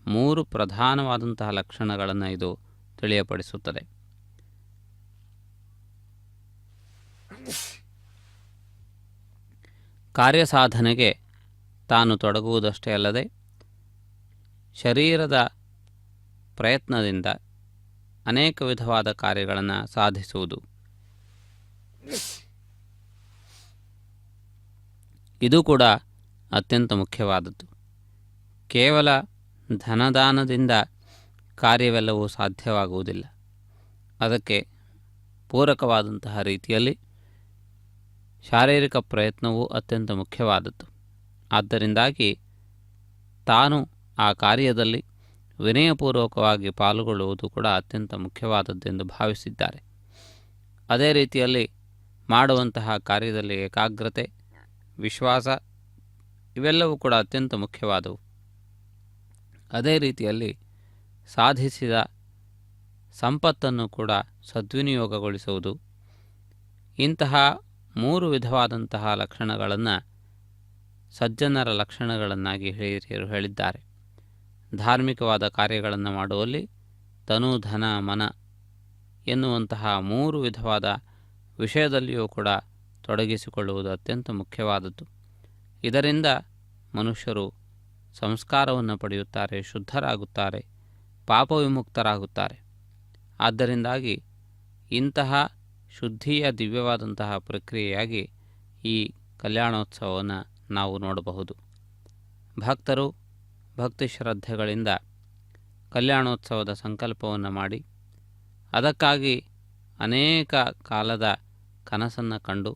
3 ಪ್ರಧಾನವಾದಂತಹ ಲಕ್ಷಣಗಳನ್ನು ಇದು ತಿಳಿಯಪಡಿಸುತ್ತದೆ. ಕಾರ್ಯಸಾಧನೆಗೆ ತಾನು ತೊಡಗುವುದಷ್ಟೇ ಅಲ್ಲದೆ ಶರೀರದ ಪ್ರಯತ್ನದಿಂದ ಅನೇಕ ವಿಧವಾದ ಕಾರ್ಯಗಳನ್ನು ಸಾಧಿಸುವುದು, ಇದು ಕೂಡ ಅತ್ಯಂತ ಮುಖ್ಯವಾದದ್ದು. ಕೇವಲ ಧನದಾನದಿಂದ ಕಾರ್ಯವೆಲ್ಲವೂ ಸಾಧ್ಯವಾಗುವುದಿಲ್ಲ. ಅದಕ್ಕೆ ಪೂರಕವಾದಂತಹ ರೀತಿಯಲ್ಲಿ ಶಾರೀರಿಕ ಪ್ರಯತ್ನವೂ ಅತ್ಯಂತ ಮುಖ್ಯವಾದದ್ದು. ಆದ್ದರಿಂದಾಗಿ ತಾನು ಆ ಕಾರ್ಯದಲ್ಲಿ ವಿನಯಪೂರ್ವಕವಾಗಿ ಪಾಲ್ಗೊಳ್ಳುವುದು ಕೂಡ ಅತ್ಯಂತ ಮುಖ್ಯವಾದದ್ದೆಂದು ಭಾವಿಸಿದ್ದಾರೆ. ಅದೇ ರೀತಿಯಲ್ಲಿ ಮಾಡುವಂತಹ ಕಾರ್ಯದಲ್ಲಿ ಏಕಾಗ್ರತೆ, ವಿಶ್ವಾಸ ಇವೆಲ್ಲವೂ ಕೂಡ ಅತ್ಯಂತ ಮುಖ್ಯವಾದವು. ಅದೇ ರೀತಿಯಲ್ಲಿ ಸಾಧಿಸಿದ ಸಂಪತ್ತನ್ನು ಕೂಡ ಸದ್ವಿನಿಯೋಗಗೊಳಿಸುವುದು, ಇಂತಹ 3 ವಿಧವಾದಂತಹ ಲಕ್ಷಣಗಳನ್ನು ಸಜ್ಜನರ ಲಕ್ಷಣಗಳನ್ನಾಗಿ ಹಿರಿಯರು ಹೇಳಿದ್ದಾರೆ. ಧಾರ್ಮಿಕವಾದ ಕಾರ್ಯಗಳನ್ನು ಮಾಡುವಲ್ಲಿ ತನು ಧನ ಮನ ಎನ್ನುವಂತಹ 3 ವಿಧವಾದ ವಿಷಯದಲ್ಲಿಯೂ ಕೂಡ ತೊಡಗಿಸಿಕೊಳ್ಳುವುದು ಅತ್ಯಂತ ಮುಖ್ಯವಾದದ್ದು. ಇದರಿಂದ ಮನುಷ್ಯರು ಸಂಸ್ಕಾರವನ್ನು ಪಡೆಯುತ್ತಾರೆ, ಶುದ್ಧರಾಗುತ್ತಾರೆ, ಪಾಪ ವಿಮುಕ್ತರಾಗುತ್ತಾರೆ. ಆದ್ದರಿಂದಾಗಿ ಇಂತಹ ಶುದ್ಧಿಯ ದಿವ್ಯವಾದಂತಹ ಪ್ರಕ್ರಿಯೆಯಾಗಿ ಈ ಕಲ್ಯಾಣೋತ್ಸವವನ್ನು ನಾವು ನೋಡಬಹುದು. ಭಕ್ತರು ಭಕ್ತಿ ಶ್ರದ್ಧೆಗಳಿಂದ ಕಲ್ಯಾಣೋತ್ಸವದ ಸಂಕಲ್ಪವನ್ನು ಮಾಡಿ ಅದಕ್ಕಾಗಿ ಅನೇಕ ಕಾಲದ ಕನಸನ್ನು ಕಂಡು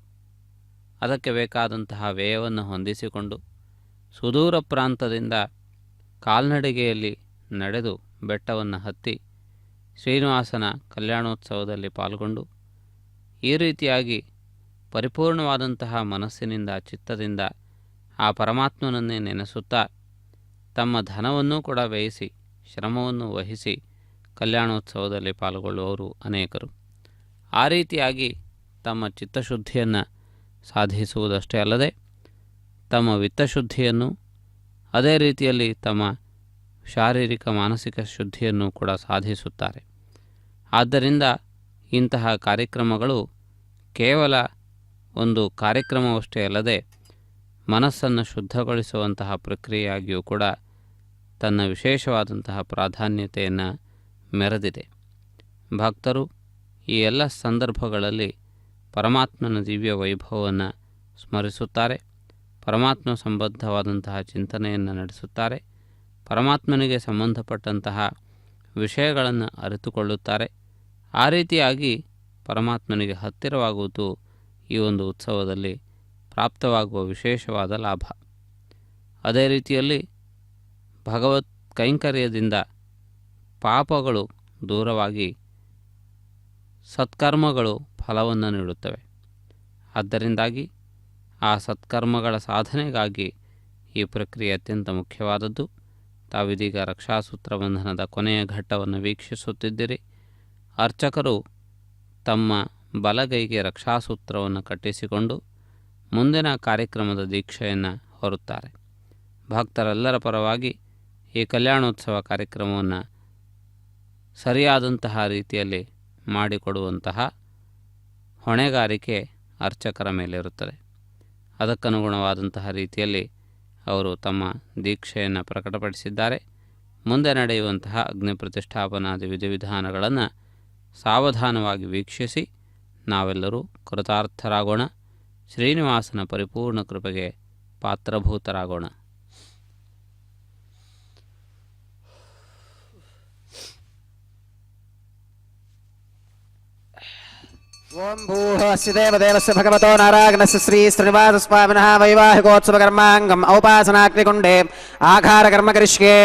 ಅದಕ್ಕೆ ಬೇಕಾದಂತಹ ವ್ಯಯವನ್ನು ಹೊಂದಿಸಿಕೊಂಡು ಸುದೂರ ಪ್ರಾಂತದಿಂದ ಕಾಲ್ನಡಿಗೆಯಲ್ಲಿ ನಡೆದು ಬೆಟ್ಟವನ್ನು ಹತ್ತಿ ಶ್ರೀನಿವಾಸನ ಕಲ್ಯಾಣೋತ್ಸವದಲ್ಲಿ ಪಾಲ್ಗೊಂಡು ಈ ರೀತಿಯಾಗಿ ಪರಿಪೂರ್ಣವಾದಂತಹ ಮನಸ್ಸಿನಿಂದ ಚಿತ್ತದಿಂದ ಆ ಪರಮಾತ್ಮನನ್ನೇ ನೆನೆಸುತ್ತಾ ತಮ್ಮ ಧನವನ್ನೂ ಕೂಡ ವ್ಯಯಿಸಿ ಶ್ರಮವನ್ನು ವಹಿಸಿ ಕಲ್ಯಾಣೋತ್ಸವದಲ್ಲಿ ಪಾಲ್ಗೊಳ್ಳುವವರು ಅನೇಕರು. ಆ ರೀತಿಯಾಗಿ ತಮ್ಮ ಚಿತ್ತಶುದ್ಧಿಯನ್ನು ಸಾಧಿಸುವುದಷ್ಟೇ ಅಲ್ಲದೆ ತಮ್ಮ ವಿತ್ತಶುದ್ಧಿಯನ್ನು ಅದೇ ರೀತಿಯಲ್ಲಿ ತಮ್ಮ ಶಾರೀರಿಕ ಮಾನಸಿಕ ಶುದ್ಧಿಯನ್ನು ಕೂಡ ಸಾಧಿಸುತ್ತಾರೆ. ಆದ್ದರಿಂದ ಇಂತಹ ಕಾರ್ಯಕ್ರಮಗಳು ಕೇವಲ ಒಂದು ಕಾರ್ಯಕ್ರಮವಷ್ಟೇ ಅಲ್ಲದೆ ಮನಸ್ಸನ್ನು ಶುದ್ಧಗೊಳಿಸುವಂತಹ ಪ್ರಕ್ರಿಯೆಯಾಗಿಯೂ ಕೂಡ ತನ್ನ ವಿಶೇಷವಾದಂತಹ ಪ್ರಾಧಾನ್ಯತೆಯನ್ನು ಮೆರೆದಿದೆ. ಭಕ್ತರು ಈ ಎಲ್ಲ ಸಂದರ್ಭಗಳಲ್ಲಿ ಪರಮಾತ್ಮನ ದಿವ್ಯ ವೈಭವವನ್ನು ಸ್ಮರಿಸುತ್ತಾರೆ, ಪರಮಾತ್ಮ ಸಂಬದ್ಧವಾದಂತಹ ಚಿಂತನೆಯನ್ನು ನಡೆಸುತ್ತಾರೆ, ಪರಮಾತ್ಮನಿಗೆ ಸಂಬಂಧಪಟ್ಟಂತಹ ವಿಷಯಗಳನ್ನು ಅರಿತುಕೊಳ್ಳುತ್ತಾರೆ. ಆ ರೀತಿಯಾಗಿ ಪರಮಾತ್ಮನಿಗೆ ಹತ್ತಿರವಾಗುವುದು ಈ ಒಂದು ಉತ್ಸವದಲ್ಲಿ ಪ್ರಾಪ್ತವಾಗುವ ವಿಶೇಷವಾದ ಲಾಭ. ಅದೇ ರೀತಿಯಲ್ಲಿ ಭಗವತ್ ಕೈಂಕರ್ಯದಿಂದ ಪಾಪಗಳು ದೂರವಾಗಿ ಸತ್ಕರ್ಮಗಳು ಫಲವನ್ನು ನೀಡುತ್ತವೆ. ಆದ್ದರಿಂದಾಗಿ ಆ ಸತ್ಕರ್ಮಗಳ ಸಾಧನೆಗಾಗಿ ಈ ಪ್ರಕ್ರಿಯೆ ಅತ್ಯಂತ ಮುಖ್ಯವಾದದ್ದು. ತಾವಿದೀಗ ರಕ್ಷಾಸೂತ್ರ ಬಂಧನದ ಕೊನೆಯ ಘಟ್ಟವನ್ನು ವೀಕ್ಷಿಸುತ್ತಿದ್ದಿರಿ. ಅರ್ಚಕರು ತಮ್ಮ ಬಲಗೈಗೆ ರಕ್ಷಾಸೂತ್ರವನ್ನು ಕಟ್ಟಿಸಿಕೊಂಡು ಮುಂದಿನ ಕಾರ್ಯಕ್ರಮದ ದೀಕ್ಷೆಯನ್ನು ಹೊರುತ್ತಾರೆ. ಭಕ್ತರೆಲ್ಲರ ಪರವಾಗಿ ಈ ಕಲ್ಯಾಣೋತ್ಸವ ಕಾರ್ಯಕ್ರಮವನ್ನು ಸರಿಯಾದಂತಹ ರೀತಿಯಲ್ಲಿ ಮಾಡಿಕೊಡುವಂತಹ ಹೊಣೆಗಾರಿಕೆ ಅರ್ಚಕರ ಮೇಲಿರುತ್ತದೆ. ಅದಕ್ಕನುಗುಣವಾದಂತಹ ರೀತಿಯಲ್ಲಿ ಅವರು ತಮ್ಮ ದೀಕ್ಷೆಯನ್ನು ಪ್ರಕಟಪಡಿಸಿದ್ದಾರೆ. ಮುಂದೆ ನಡೆಯುವಂತಹ ಅಗ್ನಿ ಪ್ರತಿಷ್ಠಾಪನಾದಿ ವಿಧಿವಿಧಾನಗಳನ್ನು ಸಾವಧಾನವಾಗಿ ವೀಕ್ಷಿಸಿ ನಾವೆಲ್ಲರೂ ಕೃತಾರ್ಥರಾಗೋಣ. ಶ್ರೀನಿವಾಸನ ಪರಿಪೂರ್ಣ ಕೃಪೆಗೆ ಪಾತ್ರಭೂತರಾಗೋಣ. ಓಂ ಭೂಃ ದೇವದೇವಸ್ಯ ಭಗವತೋ ನಾರಾಯಣಸ್ಯ ಶ್ರೀ ಶ್ರೀನಿವಾಸಸ್ವಾಮಿನಃ ವೈವಾಹಿಕೋತ್ಸವಕರ್ಮಾಂಗಂ ಔಪಾಸನಾಗ್ನಿಕುಂಡೇ ಆಘಾರಕರ್ಮ ಕರಿಷ್ಯೇ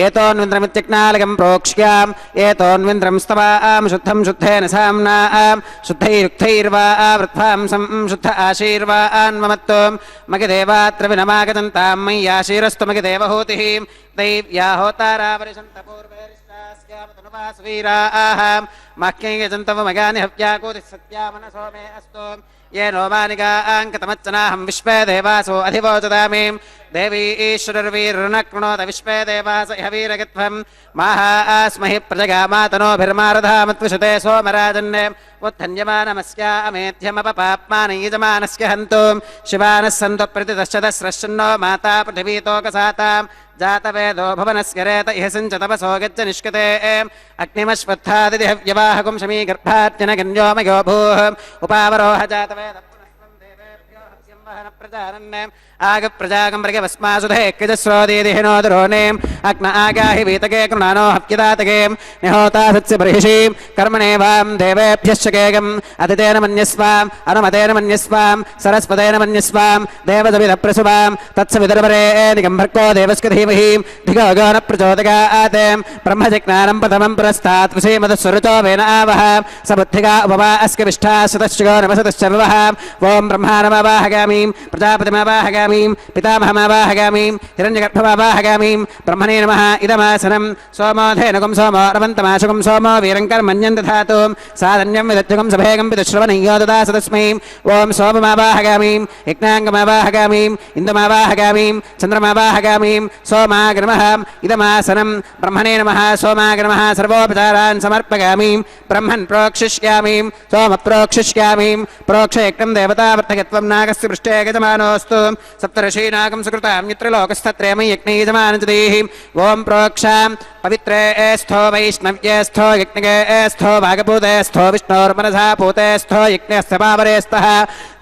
ಏತೋನ್ವಿಂದ್ರಮಿತ್ಯಜ್ಞಾಲಕಂ ಪ್ರೋಕ್ಷ್ಯಾಂ ಏತೋನ್ವಿಂದ್ರಂ ಸ್ತವಾಂ ಶುದ್ಧಂ ಶುದ್ಧೇನ ಸಾಮ್ನಾಂ ಶುದ್ಧೈರುಕ್ತೈರ್ವಾ ವೃದ್ಧಾಂಸಂ ಶುದ್ಧ ಆಶೀರ್ವಾನ್ಮಮತ್ತೋ ಮಗದೇವಾತ್ರ ವಿನಮಾಗತಂತಾಂ ಮಯ್ಯಾಶೀರಸ್ತು ಮಗದೇವಹೂತಿಃ ದೈವ್ಯಾ ಹೋತಾರಾವರಿಷಂತ पूर्वैर्ष्टास्यामतनुवासवीराः मह्यैयजन्तव मगानि हव्याकूतिः सत्यामनसो मे अस्तु ये नो मानिकाङ्कतमच्चनाहं विश्वे देवासो अधिवोचदामि देवी ईश्वरर्वीर्नक्नोत विश्वे देवास इह वीरगत्वं माहास्महि प्रजगामातनोभिर्मारधामत्विषते सोमराजन्ने उत्थन्यमानमस्यामेध्यमपपाप्मानयजमानस्य हन्तु शिवानः सन्तु प्रतिदश्चदस्रश्चन्नो माता पृथिवीतोकसातां जातवेदो भुवनस्य रेत इह सिञ्च तपसो गच्छ निष्कृते अग्निमश्वत्थादिहव्यवाहकुं शमीगर्भात्यनगन्योमयो भूः उपावरोह जातवेद आगप्रजागं मृगवस्मासुधेक्यजस्रोदीदिहिनोदरोणे अग्न आगाहि वीतके कृणानो हव्यदातके निहोता सत्स्य बर्हिषि कर्मणे वां देवेभ्यश्चकेगम् अतितेन मन्यस्वाम् अनुमतेन मन्यस्वाम् सरस्वतेन मन्यस्वां देवदविदप्रसुवां तत्सविदुर्वरेणिकं भर्गो देवस्य धीमहि धिगो गो न प्रचोदयात् ब्रह्मजिज्ञानं प्रथमं पुरस्तात् विषीमदस्वरुचो वेन आवह सबुद्धिगा उपवा अस्य विष्ठा सुतश्चो नमसतश्च विवह ॐ ब्रह्माणमावाहगामि प्रजापतिमावाहगामि पितामहमावाहगामि हिरण्यगर्भमावाहगामि ब्रह्मणे नमः इदमासनं सोमो धेनुकं सोमो रवन्तमाशुकं सोमो वीरङ्कर्मण्यं दधातु साधन्यं विदच्छुकं सभेगं विदुश्रवणय्यो ददास तस्मै ॐ सोममावाहगामीं यज्ञाङ्गमावाहगामीं इन्दुमावाहगामीं चन्द्रमावाहगामीं सोमाग्नमः इदमासनं ब्रह्मणे नमः सोमाग्नमः सर्वोपचारान् समर्पयामि ब्रह्मन् प्रोक्षिष्यामि सोम प्रोक्षिष्यामि प्रोक्षयज्ञं देवतावर्तकत्वं नागस्य पृष्ठे गजमानोऽस्तु सप्तर्षीनागं सुकृतां यत्रलोकस्तत्रयं यज्ञे यजमानजदेः ॐ प्रोक्षां पवित्रे स्थो वैष्णव्ये स्थो यज्ञे स्थो भागपूते स्थो विष्णोर्मनसा पूते स्थो यज्ञस्य पावरे स्तः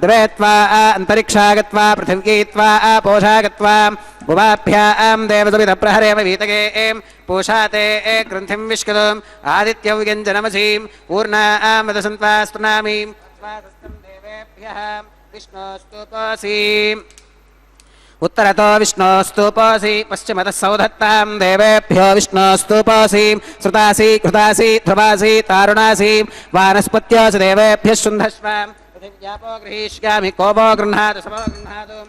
द्वे त्वा अन्तरिक्षा गत्वा पृथिवी त्वा पोषा गत्वा उवाभ्यां देवसविधप्रहरेम वीतगे पूषाते ग्रन्थिं विष्कदम् आदित्यव्यञ्जनमसीम् ऊर्णां वदसन्त्वास्तुनामीं स्वादस्तं देवेभ्यः विष्णोस्तुपोऽसीम् उत्तरतो विष्णोस्तुपोऽसि पश्चिमतः सौधत्तां देवेभ्यो विष्णोस्तुपोऽसि श्रुतासि कृतासि ध्रुवासि तारुणासि वानस्पत्योऽसि देवेभ्यः शुन्धस्व पृथिव्यापो गृहीष्यामि को वो गृह्णातु समो गृह्णातु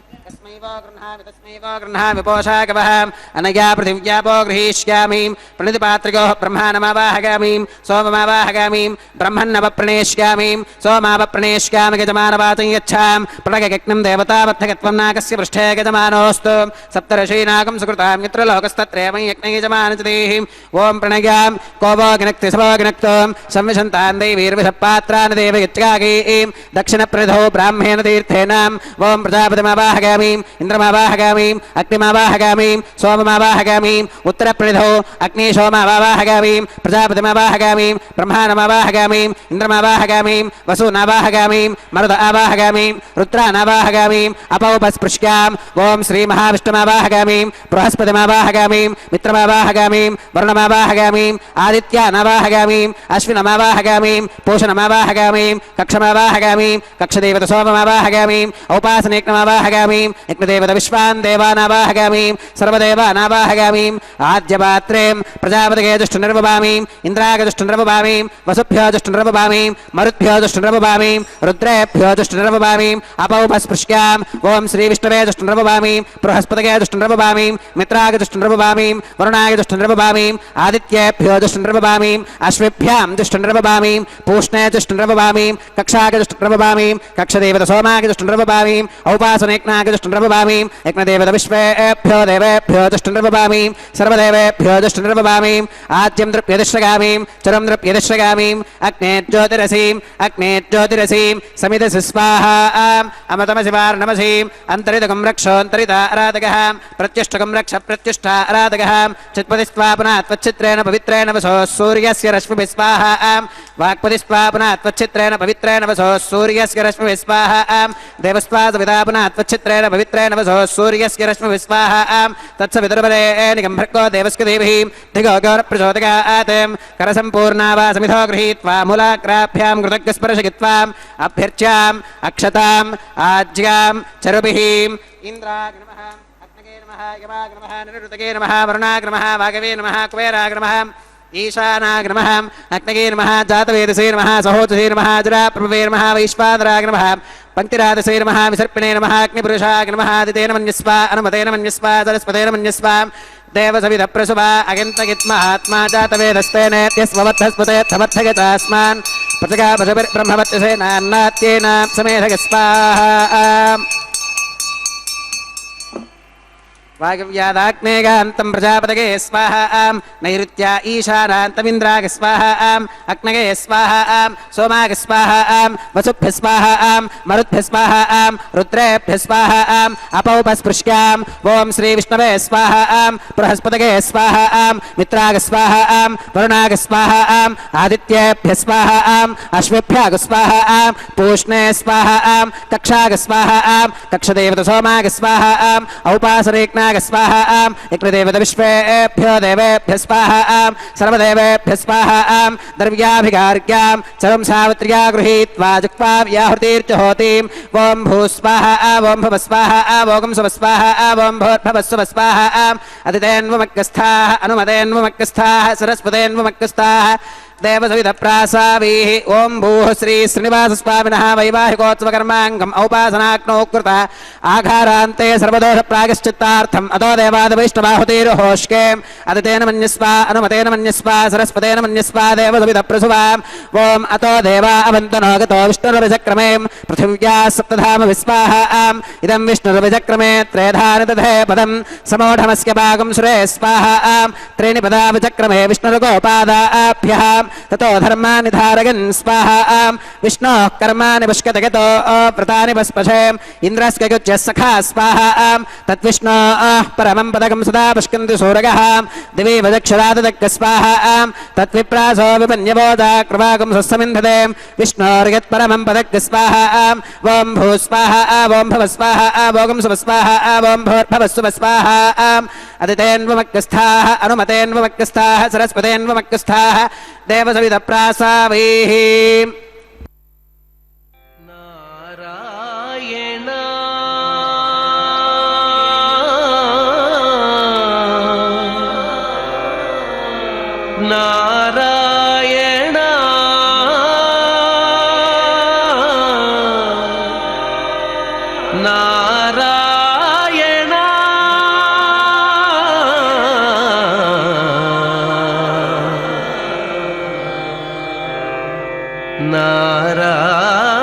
तस्मै वो गृह्णामि पोषाकवः अनया पृथिव्यापो गृहीष्यामि प्रणितिपात्रिकोः ब्रह्माणमावाहगामि सोममावाहगामि ब्रह्मन्नवप्रणेष्यामि सोमावप्रणेष्यामि गजमानवाचं यच्छां प्रणगयज्ञं देवतावर्थकत्वं नागस्य पृष्ठे गजमानोऽस्तु सप्तर्षीनागं सुकृतां यत्र लोकस्तत्रयं यज्ञे यजमानजदेः ॐ प्रणयां को वो गिनक्ति सवो गिनक्तो संविशन्तां दैवीर्विषपात्रान् देवयज्ञागीं दक्षिणप्रधौ ब्राह्मेण तीर्थेन ॐ प्रजापतिमावाहगामि इन्द्रमावाहगामि अग्निमावाहगामि सोममावाहगामि उत्तरप्रधौ अग्नि सोममावाहगामि प्रजापतिमावाहगामि ब्रह्माणमावाहगामि इन्द्रमावाहगामि वसूनावाहगामि मरुद आवाहगामि रुद्रानावाहगामि अपौपस्पृश्यां ॐ श्रीमहाविष्णुमावाहगामि बृहस्पतिमावाहगामि मित्रमावाहगामि वरुणमावाहगामि आदित्यानावाहगामि अश्विनमावाहगामि पूषणमावाहगामि कक्षमावाहगामि कक्षदेवतसोममावाहगामि औपासनेक्नमावाहगामि यज्ञदेवतविश्वान् देवानावाहगामि सर्वदेवानावाहगामि आद्यपात्रे प्रजापतये जुष्टुनिर्वभामि इन्द्रागजुष्टुनिर्वभामि वसुभ्यो जुष्टुनिर्वभामि मरुद्भ्यो जुष्टुनिर्वभामि रुद्रेभ्यो जुष्टुनिर्वभामि अपौपस्पृश्यां ॐ श्रीविष्णवे जुष्टुनिर्वभामि बृहस्पतये जुष्टुनिर्वभामि मित्रागजुष्टुनिर्वभामि वरुणागजुष्टुनिर्वभामि आदित्येभ्यो जुष्टुनिर्वभामि अश्विभ्यां जुष्टुनिर्वभामि पूष्णे जुष्टुनिर्वभामि कक्षागजुष्टुनिर्वभामि कक्षदेवतसोमागजुष्टुनिर्वभामि औपासनेक्नागजुष्टुनिर्वभामि यज्ञदेवतविश्वेभ्यो देवेभ्यो जुष्टुनिर्वभामि सर्वदेवेभ्यो जुष्टुनिर्वभामि आद्यं दृप्यदिश्रगामि चरं दृप्यदिश्रगामि अग्नेज्योतिरसीं समिदसि स्वाहा अमतमसि वार्णमसीम् अन्तरितकं रक्षोऽन्तरिता आराधकः प्रत्युष्टकं रक्ष प्रत्युष्टा आराधकः चित्पतिस्त्वा पुनः त्वच्चित्रेण पवित्रेण वसो सूर्यस्य रश्मिभिः स्वाहा वाक्पतिस्त्वा पुनः त्वच्चित्रेण पवित्रेण वसो सूर्यस्य रश्मिभिः स्वाहा देवस्त्वा सविता पुनः त्वच्चित्रेण पवित्रेण वसो सूर्यस्य रश्मिभिः स्वाहा तत्सवितुर्वरेण्यं भर्गो देवस्य देवीः धिगो गौरप्रचोदयात् करसम्पूर्णा वा समिधो गृहीत्वा मूलाग्राभ्यां कृतज्ञस्पर्शयित्वाम् अभ्यर्च्याम् अक्षताम् आज्यां चरुभिः इन्द्राय नमः अग्नये नमः यमाय नमः निरुतये नमः वरुणाय नमः वागवे नमः कुबेराय नमः ईशानाय नमः अग्नये नमः जातवेदसे नमः सहोदसे नमः जराप्रभवे नमः वैश्वानराय नमः पंक्तिरादसे नमः विसर्पिणे नमः अग्निपुरुषाय नमः आदितेन मन्यस्व अनुमतेन मन्यस्व सरस्वतेन मन्यस्व देवसविधप्रसुभा अगन्तगित्महात्मा जातवेदस्तेनेत्यस्ववद्धस्पते समर्थगतास्मान् प्रजगापशब्रह्मवत्यसेनान्नात्येन समेधगस्वाहा वागव्यादाग्नेगान्तं प्रजापतये स्वाहा नैऋत्या ईशानान्तमिन्द्राग स्वाहा अग्नये स्वाहा सोमाग स्वाहा वसुभ्यः स्वाहा मरुद्भ्यः स्वाहा रुद्रेभ्यः स्वाहा अपौपस्पृश्यां ॐ श्रीविष्णवे स्वाहा बृहस्पतये स्वाहा मित्राग स्वाहा वरुणाग स्वाहा आदित्येभ्यः स्वाहा अश्विभ्याग स्वाहा पूष्णे स्वाहा कक्षाग स्वाहा कक्षदेवतसोमाग स्वाहा औपासनेक्ना स्वाहा यज्ञदेवतविश्वेभ्यो देवेभ्यः स्वाहा सर्वदेवेभ्यः स्वाहा द्रव्याभिगार्ग्यां चरं सावित्र्या गृहीत्वा जुक्त्वा व्याहृतिर्जहोतिं ॐ भूस्वाहा ॐ भवस्वाहा ॐ सुवस्वाहा ॐ भूर्भवस्वस्वाहा अदितेन्वमग्गस्थाः अनुमतेन्वमग्गस्थाः सरस्वतेन्वमग्गस्थाः देवसविधप्रासावीः ॐ भूः श्री श्रीनिवासस्वामिनः वैवाहिकोत्सवकर्माङ्गम् औपासनाग्नौ कृत आघारान्ते सर्वदोषप्रायश्चित्तार्थम् अतो देवादवैष्णवाहुतिरुहोष्के अदितेन मन्यस्वा अनुमतेन मन्यस्वा सरस्वतेन मन्यस्वा देवसविधप्रसुवाम् ॐ अतो देवा अवन्तनो गतो विष्णुरविचक्रमे पृथिव्याः सप्तधाम विस्वाहाम् इदं विष्णुरविचक्रमे त्रेधानि दधे पदम् समोढमस्य भागं सुरे स्वाहाम् त्रीणि पदा विचक्रमे विष्णुर्गोपादाभ्यः ततो धर्माणि धारयन् स्वाहाम् विष्णोः कर्माणि पुष्कते गतो व्रतानि पस्पशे इन्द्रस्य गुज्यः सखा स्वाहाम् तद्विष्णोः परमं पदकं सदा पुष्कन्ति सूरगः दिवि वदक्षराददक्क स्वाहाम् तद्विप्रासो विपन्यवोदा कृपाकं स्वस्समिन्धते विष्णोर्यत्परमं पदक्क स्वाहाम् ॐ भू स्वाहा ॐ भव स्वाहा ॐ सुव स्वाहा ॐ भवस्सुव स्वाहाम् अदितेन्वमक्कस्थाः अनुमतेन्वमक्कस्थाः सरस्वतेन्वमक्कस्थाः देवसविधप्रासावीः नारायण नारायण नारायण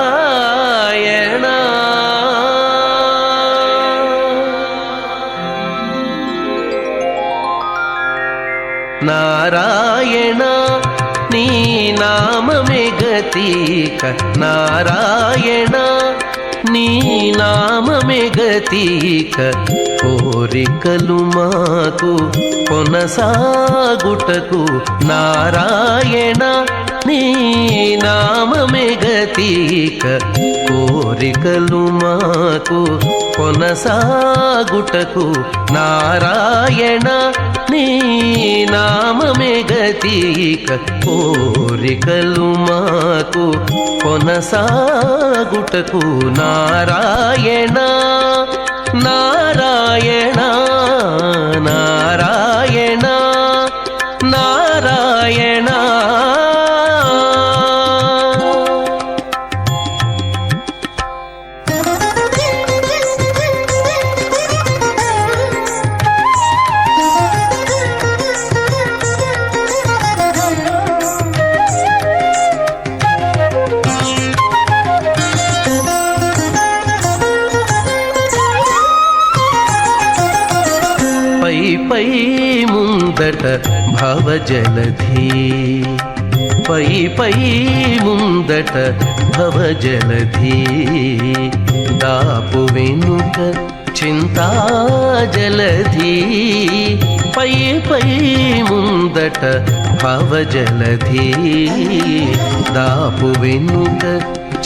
नारायण नारायण नी नाममे गतिक नारायण నీ నామమే గతిక కోరికలు మాకు కొనసాగుటకు నారాయణ నీ నామమే గతిక కోరికలు మాకు కొనసాగుటకు నారాయణ నీ నామమే గతిక కోరికలు మాకు కొనసాగుటకు నారాయణ నారాయణ నారాయణ నారాయణ పై ముందట భవజలధి పై ముందట భవజలధి దాపు వెనుక చింతాజలధి పై ముందట భవజలధి దాపు వెనుక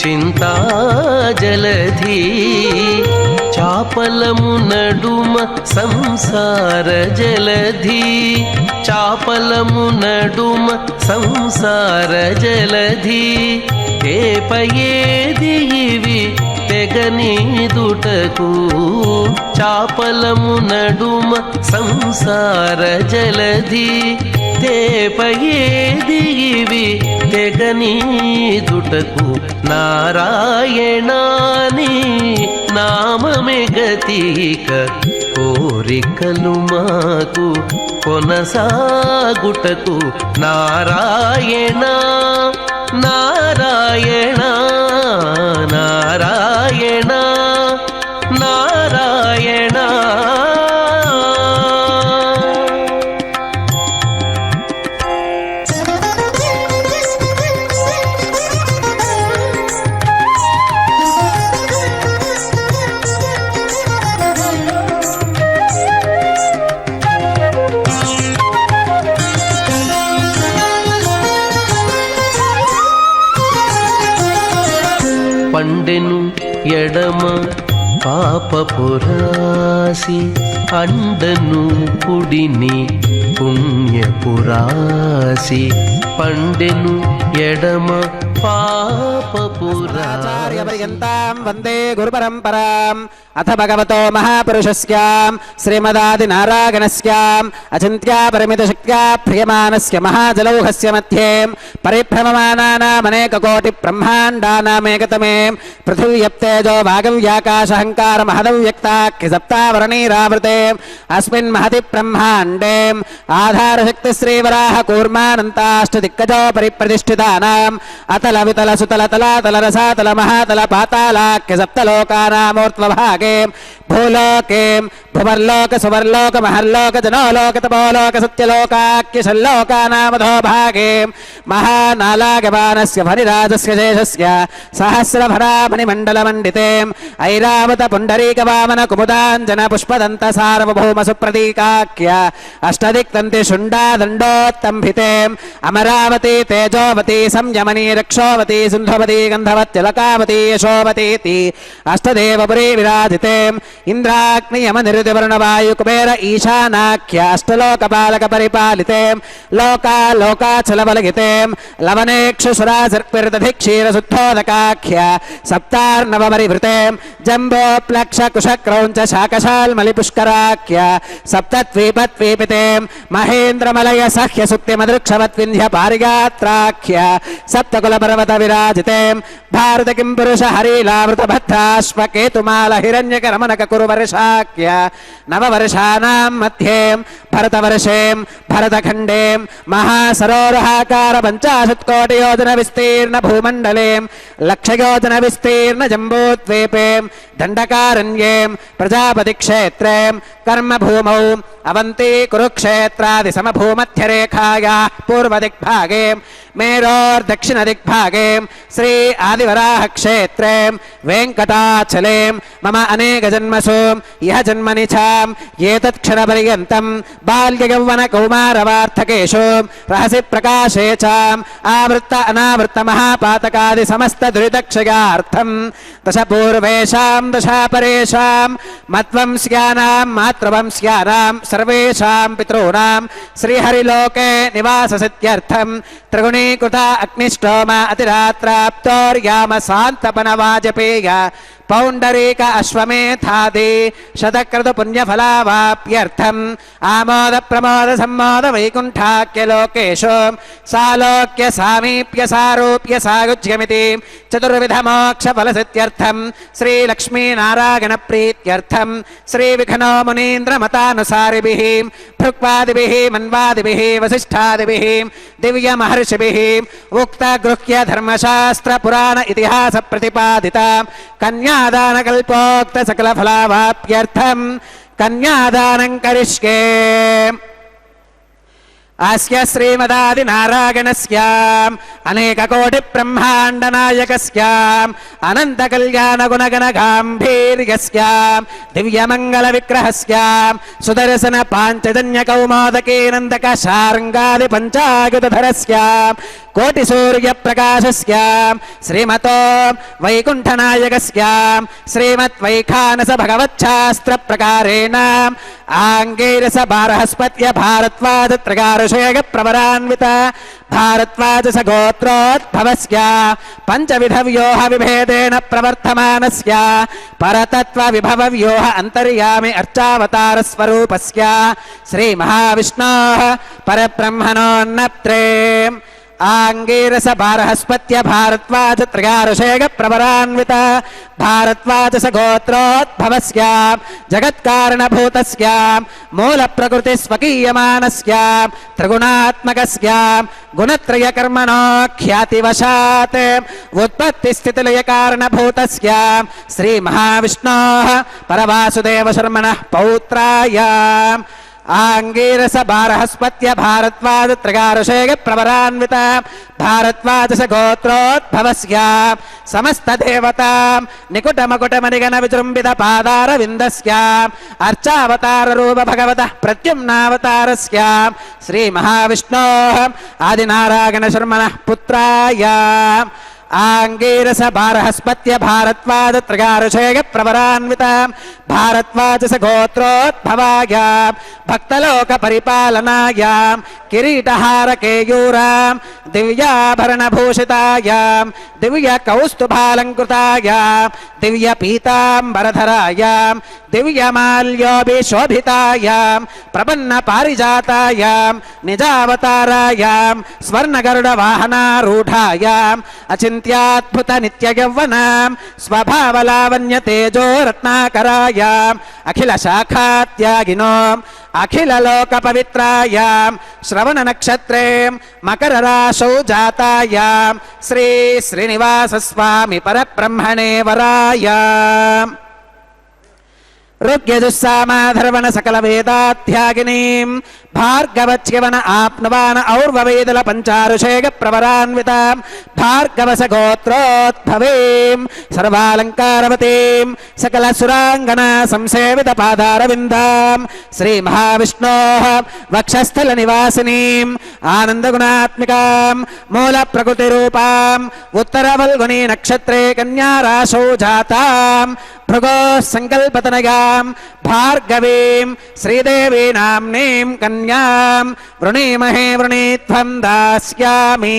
చింతాజలధి చాపలము నడుమ సంసార జలధి చాపలము నడుమ సంసార జలధి ఏపయేది ఇవి తెగనీదుటకు చాపలము నడుమ సంసార జలధి తేపయేది ఇవి తెగనీదుటకు నారాయణాని నామమే గతిక కోరికలు మాకు కొనసాగుటకు నారాయణ నారాయణ నారాయణ నారాయణ పండెను ఎడమ పాపపురాసి అండను కుడిని పుణ్యపురాసి పండెను ఎడమ पापपुराचार्यपर्यन्तां वन्दे गुरुपरम्पराम् अथ भगवतो महापुरुषस्यां श्रीमदादिनारायणस्याम् अचिन्त्यापरिमितशक्त्या प्रियमानस्य महाजलौहस्य मध्ये परिभ्रममानानामनेककोटिब्रह्माण्डानामेकतमे पृथिव्यप्तेजो वागव्याकाशहङ्कारमहदव्यक्ताख्यसप्तावरणीरावृते अस्मिन् महति ब्रह्माण्डे आधारशक्तिश्रीवराह कूर्मानन्ताष्टदिक्कजो परिप्रतिष्ठितानाम् अतल वितल सुतल तलातल रसातल महातल पातालाख्य सप्तलोकानामूर्ध्वभागे भूलोके भुवर्लोक सुवर्लोक महर्लोक जनोलोक तपोलोक सत्यलोकाख्यशल्लोकानामधो भागे महानालागवानस्य फणिराजस्य शेषस्य सहस्रभरामणिमण्डलमण्डिते ऐरावत पुण्डरीकवामन कुमुदाञ्जन पुष्पदन्त सार्वभौम सुप्रतीकाख्य अष्टदिक्तन्ति शुण्डादण्डोत्तम्भिते अमरावती तेजोवती संयमनी रक्षोवती सिन्धुवती गन्धवत्यलकावती यशोवतीति अष्टदेवपुरी विराजिते इंद्राग्नियमनिरुतिवर्णवायु कुबेर ईशानाख्य अष्टलोकपालक परिपालिते लोकालोकाचलबलगिते लवनेक्षुसुरासर्पिर्दधिक्षीरशुद्धोदकाख्य सप्तार्णवपरिवृते जम्बोप्लक्ष कुशक्रौञ्च शाकशाल्मलिपुष्कराख्य सप्तद्वीपद्वीपिते महेन्द्रमलय सह्य सुप्तिमदृक्षवद्विन्ध्य पारिगात्राख्य सप्तकुलपर्वत विराजिते भारत किं पुरुष हरीलावृतभद्राश्व केतुमाल हिरण्यकरमनक कुरुवर्षाख्य नववर्षाणां मध्ये भरतवर्षे भरतखण्डे महासरोरुहाकार 50 विस्तीर्ण भूमण्डले लक्षयोजन विस्तीर्ण जम्बूद्वीपे दण्डकारण्ये प्रजापतिक्षेत्रे कर्मभूमौ अवन्ती कुरुक्षेत्रादि समभूमध्यरेखायाः पूर्वदिग्भागे मेरोर्दक्षिणदिग्भागे श्री आदिवराह क्षेत्रे वेङ्कटाचले मम अनेकजन्मसु इह जन्मनि चाम् एतत्क्षणपर्यन्तम् बाल्ययौवनकौमारवार्थकेषु रहसि प्रकाशे चाम् आवृत्त अनावृत्त महापातकादि समस्त दुरितक्षयार्थम् दश पूर्वेषां दशा परेषां मत्वंस्यानां मातृवंस्यानां सर्वेषां पितॄणां श्रीहरिलोके निवाससिद्ध्यर्थं त्रिगुणीकृता अग्निष्टोम अतिरात्राप्तोर्याम शान्तपनवाजपेय पौण्डरीक अश्वमेधादि शतक्रतु पुण्यफलावाप्यर्थम् आमोद प्रमोद सम्मोद वैकुण्ठाख्य लोकेषु सालोक्य सामीप्य सारूप्य सायुज्यमिति चतुर्विध मोक्ष फलसिद्ध्यर्थम् श्रीलक्ष्मीनारायण प्रीत्यर्थम् श्रीविघ्नो मुनीन्द्र मतानुसारिभिः भृक्वादिभिः मन्वादिभिः वसिष्ठादिभिः दिव्य महर्षिभिः उक्त गृह्य धर्मशास्त्र पुराण इतिहास प्रतिपादिता कन्यादानकल्पोक्त सकलफलावाप्यर्थम् कन्यादानं करिष्ये अस्य श्रीमदादिनारायणस्याम् अनेककोटिब्रह्माण्डनायकस्याम् अनन्तकल्याणगुणगणगाम्भीर्यस्याम् दिव्यमङ्गलविग्रहस्याम् सुदर्शन पाञ्चजन्यकौमोदकीनन्दक शार्ङ्गादि पञ्चायुधधरस्याम् कोटिसूर्यप्रकाशस्याम् श्रीमतो वैकुण्ठनायकस्याम् श्रीमद्वैखानस भगवच्छास्त्रप्रकारेण आङ्गैरस बारहस्पत्य भारद्वाज त्रगारुषेग प्रवरान्वित भारद्वाज सगोत्रोद्भवस्य पञ्चविधव्योह विभेदेन प्रवर्तमानस्य परतत्व विभव व्योह अन्तर्यामि अर्चावतार स्वरूपस्य श्री महाविष्णोः परब्रह्मणोन्नत्रे आङ्गीरस बारहस्पत्य भारद्वाज त्रगारुषेग प्रवरान्वित भारद्वाज सगोत्रोद्भवस्य जगत्कारणभूतस्य मूलप्रकृति स्वकीयमानस्य त्रिगुणात्मकस्य गुणत्रयकर्मणो ख्यातिवशात् उत्पत्तिस्थितिलयकारणभूतस्य श्रीमहाविष्णोः परवासुदेवशर्मणः पौत्राय आङ्गीरस बारहस्पत्य भारद्वाज त्रगारुषेग प्रवरान्वित भारद्वाज गोत्रोद्भवस्य समस्त देवता निकुटमकुटमनिगण विजृम्बित पादारविन्दस्य अर्चावतार रूप भगवतः प्रद्युम्नावतारस्य श्री महाविष्णोः आदिनारायण शर्मणः पुत्राय आंगीरस भारहस्पत्य भारद्वाज त्रिगारुषेय प्रवरान्वितां भारद्वाज गोत्रोद्भवायां भक्तलोक परिपालनायां किरीटहार केयूरां दिव्याभरणभूषितायां दिव्य कौस्तुभालंकृतायां दिव्य पीतांबरधरायां दिव्यमाल्योभिशोभितायां प्रपन्न पारिजातायां निजावतारायां स्वर्णगरुडवाहनारूढायां अचिन्त्याद्भुत नित्ययौवनां स्वभावलावण्य तेजो रत्नाकरायां अखिल शाखात्यागिनो अखिल लोक पवित्रायां श्रवण नक्षत्रे मकर राशौ जातायां श्री श्रीनिवास स्वामी परब्रह्मणे वरायां ऋग्यजुस्सामाधर्वण सकल वेदाध्यागिनीं भार्गवच्यवन आप्नुवान और्ववेदल पंचारुषेग प्रवरान्वितां भार्गवस गोत्रोद्भवीं सर्वालंकारवतीं सकल सुरांगना संसेवित पादारविन्दां श्री महाविष्णोः वक्षस्थल निवासिनीं आनंदगुणात्मिकां मूल प्रकृति रूपां उत्तरवल्गुनी नक्षत्रे कन्या राशौ जातां भृगो संकल्पतनयां भार्गवीं श्रीदेवी नाम्नीं कन्यां वृणीमहे वृणीत्वं दास्यामि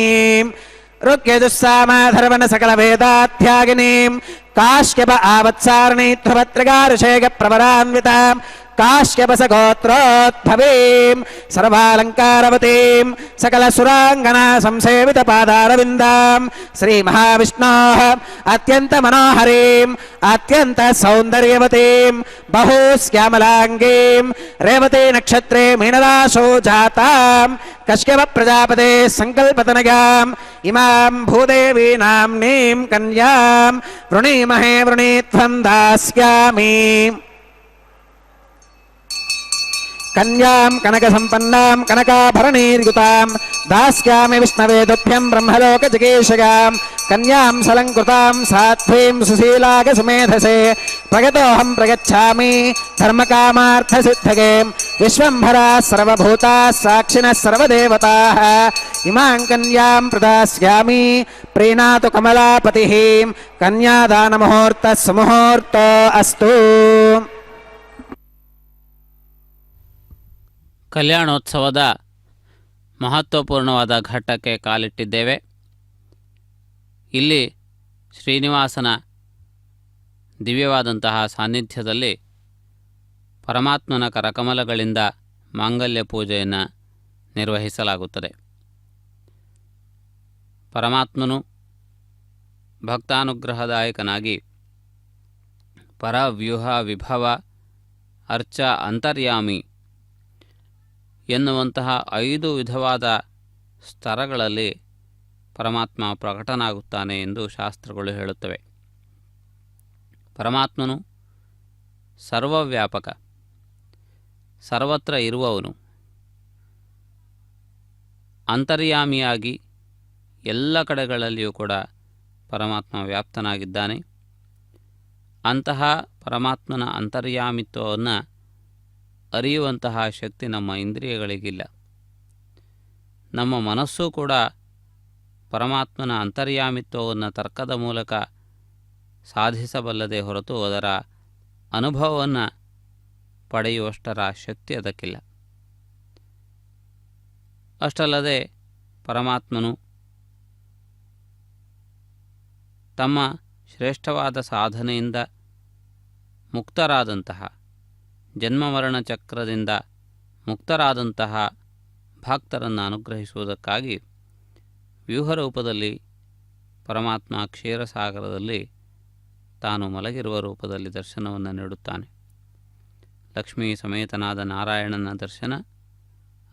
ऋग्यजुस्सामाधर्वण सकल वेदाध्यागिनीं काश्यप आवत्सारिणी ध्रुवत्रिगारुषेग प्रवरान्वितां काश्यपस गोत्रोद्भवीं सर्वालंकारवतीं सकल सुरांगना संसेवित पादारविन्दां श्री महाविष्णोः अत्यंत मनोहरीं अत्यंत सौंदर्यवतीं बहुश्यामलांगीं रेवती नक्षत्रे मीनराशौ जातां कश्यप प्रजापते संकल्पतनयां इमां भूदेवी नाम्नीं कन्यां वृणीमहे वृणीत्वं दास्यामि कन्यां कनकसम्पन्नां कनकाभरणीर्युतां दास्यामि विष्णवे तुभ्यं ब्रह्मलोकजिगीषयां कन्यां सलङ्कृतां साध्वीं सुशीलागसुमेधसे प्रगतोऽहं प्रगच्छामि धर्मकामार्थसिद्धये विश्वम्भराः सर्वभूताः साक्षिणः सर्वदेवताः इमां कन्यां प्रदास्यामि प्रीणातु कमलापतिः कन्यादानमुहूर्तः सुमुहूर्तो अस्तु ಕಲ್ಯಾಣೋತ್ಸವದ ಮಹತ್ವಪೂರ್ಣವಾದ ಘಟ್ಟಕ್ಕೆ ಕಾಲಿಟ್ಟಿದ್ದೇವೆ. ಇಲ್ಲಿ ಶ್ರೀನಿವಾಸನ ದಿವ್ಯವಾದಂತಹ ಸಾನ್ನಿಧ್ಯದಲ್ಲಿ ಪರಮಾತ್ಮನ ಕರಕಮಲಗಳಿಂದ ಮಾಂಗಲ್ಯ ಪೂಜೆಯನ್ನು ನಿರ್ವಹಿಸಲಾಗುತ್ತದೆ. ಪರಮಾತ್ಮನು ಭಕ್ತಾನುಗ್ರಹದಾಯಕನಾಗಿ ಪರವ್ಯೂಹ ವಿಭವ ಅರ್ಚ ಅಂತರ್ಯಾಮಿ ಎನ್ನುವಂತಹ 5 ವಿಧವಾದ ಸ್ತರಗಳಲ್ಲಿ ಪರಮಾತ್ಮ ಪ್ರಕಟನಾಗುತ್ತಾನೆ ಎಂದು ಶಾಸ್ತ್ರಗಳು ಹೇಳುತ್ತವೆ. ಪರಮಾತ್ಮನು ಸರ್ವವ್ಯಾಪಕ, ಸರ್ವತ್ರ ಇರುವವನು, ಅಂತರ್ಯಾಮಿಯಾಗಿ ಎಲ್ಲ ಕಡೆಗಳಲ್ಲಿಯೂ ಕೂಡ ಪರಮಾತ್ಮ ವ್ಯಾಪ್ತನಾಗಿದ್ದಾನೆ. ಅಂತಹ ಪರಮಾತ್ಮನ ಅಂತರ್ಯಾಮಿತ್ವವನ್ನು ಅರಿಯುವಂತಹ ಶಕ್ತಿ ನಮ್ಮ ಇಂದ್ರಿಯಗಳಿಗಿಲ್ಲ. ನಮ್ಮ ಮನಸ್ಸು ಕೂಡ ಪರಮಾತ್ಮನ ಅಂತರ್ಯಾಮಿತ್ವವನ್ನು ತರ್ಕದ ಮೂಲಕ ಸಾಧಿಸಬಲ್ಲದೆ ಹೊರತು ಅದರ ಅನುಭವವನ್ನು ಪಡೆಯುವಷ್ಟರ ಶಕ್ತಿ ಅದಕ್ಕಿಲ್ಲ. ಅಷ್ಟಲ್ಲದೆ ಪರಮಾತ್ಮನು ತಮ್ಮ ಶ್ರೇಷ್ಠವಾದ ಸಾಧನೆಯಿಂದ ಮುಕ್ತರಾದಂತಹ, ಜನ್ಮಮರಣ ಚಕ್ರದಿಂದ ಮುಕ್ತರಾದಂತಹ ಭಕ್ತರನ್ನು ಅನುಗ್ರಹಿಸುವುದಕ್ಕಾಗಿ ವ್ಯೂಹರೂಪದಲ್ಲಿ ಪರಮಾತ್ಮ ಕ್ಷೀರಸಾಗರದಲ್ಲಿ ತಾನು ಮಲಗಿರುವ ರೂಪದಲ್ಲಿ ದರ್ಶನವನ್ನು ನೀಡುತ್ತಾನೆ. ಲಕ್ಷ್ಮೀ ಸಮೇತನಾದ ನಾರಾಯಣನ ದರ್ಶನ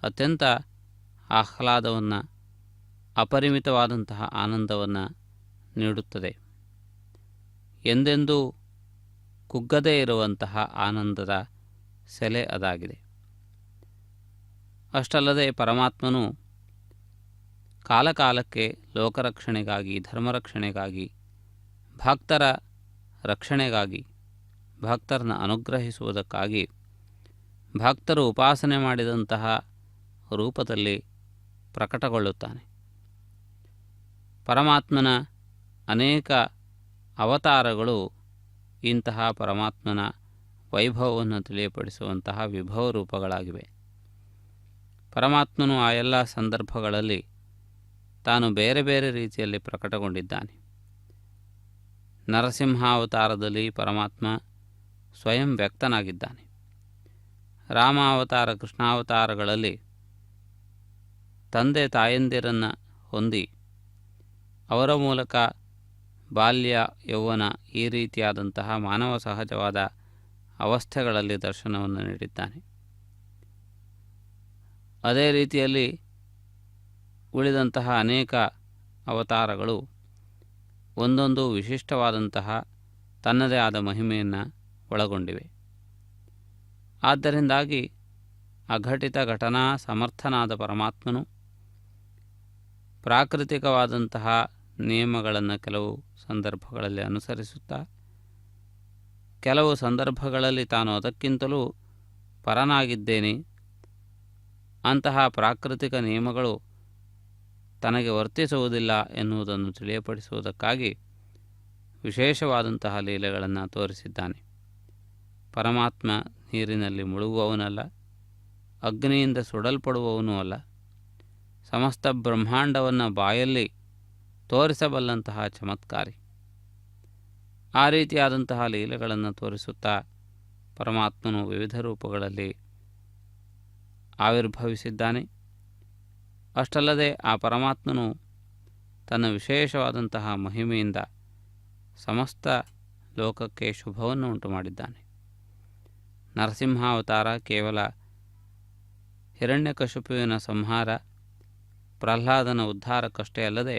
ಅತ್ಯಂತ ಆಹ್ಲಾದವನ್ನು, ಅಪರಿಮಿತವಾದಂತಹ ಆನಂದವನ್ನು ನೀಡುತ್ತದೆ. ಎಂದೆಂದೂ ಕುಗ್ಗದೇ ಇರುವಂತಹ ಆನಂದದ ಸೆಲೆ ಅದಾಗಿದೆ. ಅಷ್ಟಲ್ಲದೆ ಪರಮಾತ್ಮನು ಕಾಲಕಾಲಕ್ಕೆ ಲೋಕರಕ್ಷಣೆಗಾಗಿ, ಧರ್ಮರಕ್ಷಣೆಗಾಗಿ, ಭಕ್ತರ ರಕ್ಷಣೆಗಾಗಿ, ಭಕ್ತರನ್ನು ಅನುಗ್ರಹಿಸುವುದಕ್ಕಾಗಿ ಭಕ್ತರು ಉಪಾಸನೆ ಮಾಡಿದಂತಹ ರೂಪದಲ್ಲಿ ಪ್ರಕಟಗೊಳ್ಳುತ್ತಾನೆ. ಪರಮಾತ್ಮನ ಅನೇಕ ಅವತಾರಗಳು ಇಂತಹ ಪರಮಾತ್ಮನ ವೈಭವವನ್ನು ತಿಳಿಯಪಡಿಸುವಂತಹ ವಿಭವ ರೂಪಗಳಾಗಿವೆ. ಪರಮಾತ್ಮನು ಆ ಎಲ್ಲ ಸಂದರ್ಭಗಳಲ್ಲಿ ತಾನು ಬೇರೆ ಬೇರೆ ರೀತಿಯಲ್ಲಿ ಪ್ರಕಟಗೊಂಡಿದ್ದಾನೆ. ನರಸಿಂಹಾವತಾರದಲ್ಲಿ ಪರಮಾತ್ಮ ಸ್ವಯಂ ವ್ಯಕ್ತನಾಗಿದ್ದಾನೆ. ರಾಮಾವತಾರ, ಕೃಷ್ಣಾವತಾರಗಳಲ್ಲಿ ತಂದೆ ತಾಯಂದಿರನ್ನು ಹೊಂದಿ ಅವರ ಮೂಲಕ ಬಾಲ್ಯ, ಯೌವನ ಈ ರೀತಿಯಾದಂತಹ ಮಾನವ ಸಹಜವಾದ ಅವಸ್ಥೆಗಳಲ್ಲಿ ದರ್ಶನವನ್ನು ನೀಡಿದ್ದಾನೆ. ಅದೇ ರೀತಿಯಲ್ಲಿ ಉಳಿದಂತಹ ಅನೇಕ ಅವತಾರಗಳು ಒಂದೊಂದು ವಿಶಿಷ್ಟವಾದಂತಹ ತನ್ನದೇ ಆದ ಮಹಿಮೆಯನ್ನು ಒಳಗೊಂಡಿವೆ. ಆದ್ದರಿಂದಾಗಿ ಅಘಟಿತ ಘಟನಾ ಸಮರ್ಥನಾದ ಪರಮಾತ್ಮನು ಪ್ರಾಕೃತಿಕವಾದಂತಹ ನಿಯಮಗಳನ್ನು ಕೆಲವು ಸಂದರ್ಭಗಳಲ್ಲಿ ಅನುಸರಿಸುತ್ತಾ, ಕೆಲವು ಸಂದರ್ಭಗಳಲ್ಲಿ ತಾನು ಅದಕ್ಕಿಂತಲೂ ಪರನಾಗಿದ್ದೇನೆ, ಅಂತಹ ಪ್ರಾಕೃತಿಕ ನಿಯಮಗಳು ತನಗೆ ವರ್ತಿಸುವುದಿಲ್ಲ ಎನ್ನುವುದನ್ನು ತಿಳಿಯಪಡಿಸುವುದಕ್ಕಾಗಿ ವಿಶೇಷವಾದಂತಹ ಲೀಲೆಗಳನ್ನು ತೋರಿಸಿದ್ದಾನೆ. ಪರಮಾತ್ಮ ನೀರಿನಲ್ಲಿ ಮುಳುಗುವವನಲ್ಲ, ಅಗ್ನಿಯಿಂದ ಸುಡಲ್ಪಡುವವನೂ ಅಲ್ಲ. ಸಮಸ್ತ ಬ್ರಹ್ಮಾಂಡವನ್ನು ಬಾಯಲ್ಲಿ ತೋರಿಸಬಲ್ಲಂತಹ ಚಮತ್ಕಾರಿ. ಆ ರೀತಿಯಾದಂತಹ ಲೀಲೆಗಳನ್ನು ತೋರಿಸುತ್ತಾ ಪರಮಾತ್ಮನು ವಿವಿಧ ರೂಪಗಳಲ್ಲಿ ಆವಿರ್ಭವಿಸಿದ್ದಾನೆ. ಅಷ್ಟಲ್ಲದೆ ಆ ಪರಮಾತ್ಮನು ತನ್ನ ವಿಶೇಷವಾದಂತಹ ಮಹಿಮೆಯಿಂದ ಸಮಸ್ತ ಲೋಕಕ್ಕೆ ಶುಭವನ್ನು ಉಂಟು ಮಾಡಿದ್ದಾನೆ. ನರಸಿಂಹಾವತಾರ ಕೇವಲ ಹಿರಣ್ಯಕಶಿಪುವಿನ ಸಂಹಾರ, ಪ್ರಹ್ಲಾದನ ಉದ್ಧಾರಕ್ಕಷ್ಟೇ ಅಲ್ಲದೆ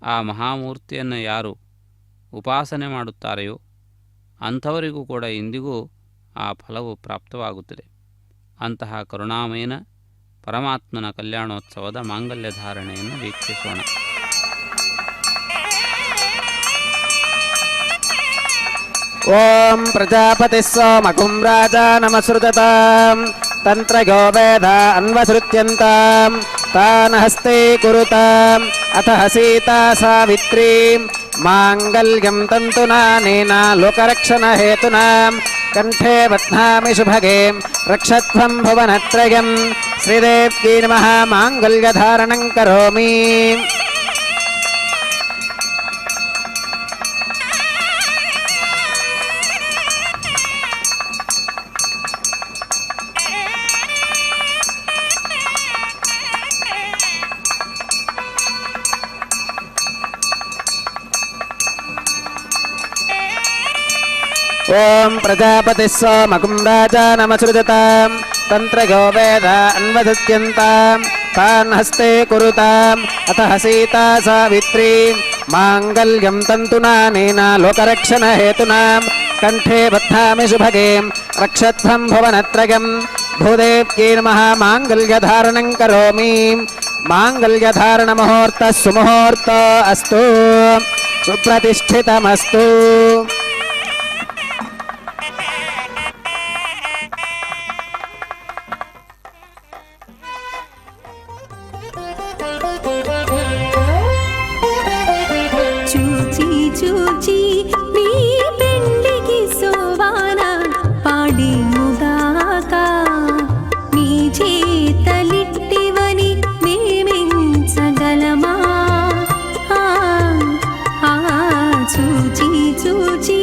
ಆ ಮಹಾಮೂರ್ತಿಯನ್ನು ಯಾರು ಉಪಾಸನೆ ಮಾಡುತ್ತಾರೆಯೋ ಅಂಥವರಿಗೂ ಕೂಡ ಇಂದಿಗೂ ಆ ಫಲವು ಪ್ರಾಪ್ತವಾಗುತ್ತದೆ. ಅಂತಹ ಕರುಣಾಮಯನ ಪರಮಾತ್ಮನ ಕಲ್ಯಾಣೋತ್ಸವದ ಮಾಂಗಲ್ಯ ಧಾರಣೆಯನ್ನು ವೀಕ್ಷಿಸೋಣ. ಓಂ ಪ್ರಜಾಪತಿ ಸೋಮಕುಂ ರಾಜಾನಮಸೃಜತಾಂ ತಂತ್ರಗೋ ವೇದ ಅನ್ವಸೃತ್ಯಂತಾಂ ತಾನ ಹಸ್ತೆ ಕುರುತಾಂ ಅಥ ಸೀತಾ ಸಾವಿತ್ರೀಂ ಮಾಂಗಲ್ಯಂ ತಂತುನಾನೇನ ಲೋಕರಕ್ಷಣ ಹೇತುನಾಂ ಕಂಠೆ ಬಧ್ನಾಮಿ ಶುಭಗೆ ರಕ್ಷತ್ವಂ ಭುವನತ್ರಯಂ ಶ್ರೀದೇವ್ಯೈ ನಮಃ ಮಾಂಗಲ್ಯಧಾರಣಂ ಕರೋಮಿ. ಓಂ ಪ್ರಜಾಪತಿ ಸೋಮಕುಂ ರಾಜಾನಮಸೃಜತಾಂ ತಂತ್ರಗೋ ವೇದ ಅನ್ವಸೃತ್ಯಂತಾಂ ತಾನ್ ಹಸ್ತೆ ಕುರುತಾಂ ಅಥ ಸೀತಾ ಸಾವಿತ್ರೀಂ ಮಾಂಗಲ್ಯಂ ತಂತುನಾನೇನ ಲೋಕರಕ್ಷಣ ಹೇತುನಾಂ ಕಂಠೆ ಬಧ್ನಾಮಿ ಶುಭಗೆ ರಕ್ಷತ್ವಂ ಭುವನತ್ರಯಂ ಭೂದೇವ್ಯೈ ನಮಃ ಮಾಂಗಲ್ಯಧಾರಣಂ ಕರೋಮಿ. ಮಾಂಗಲ್ಯಧಾರಣ ಮುಹೂರ್ತ ಸುಮುಹೂರ್ತ ಅಸ್ತು, ಸುಪ್ರತಿಷ್ಠಿತಮಸ್ತು. చూచి చూచి నీ పెండికి సోవాన పాడిముగాక నీ చేతలిట్టివని మేమించగలమా? చూచి చూచి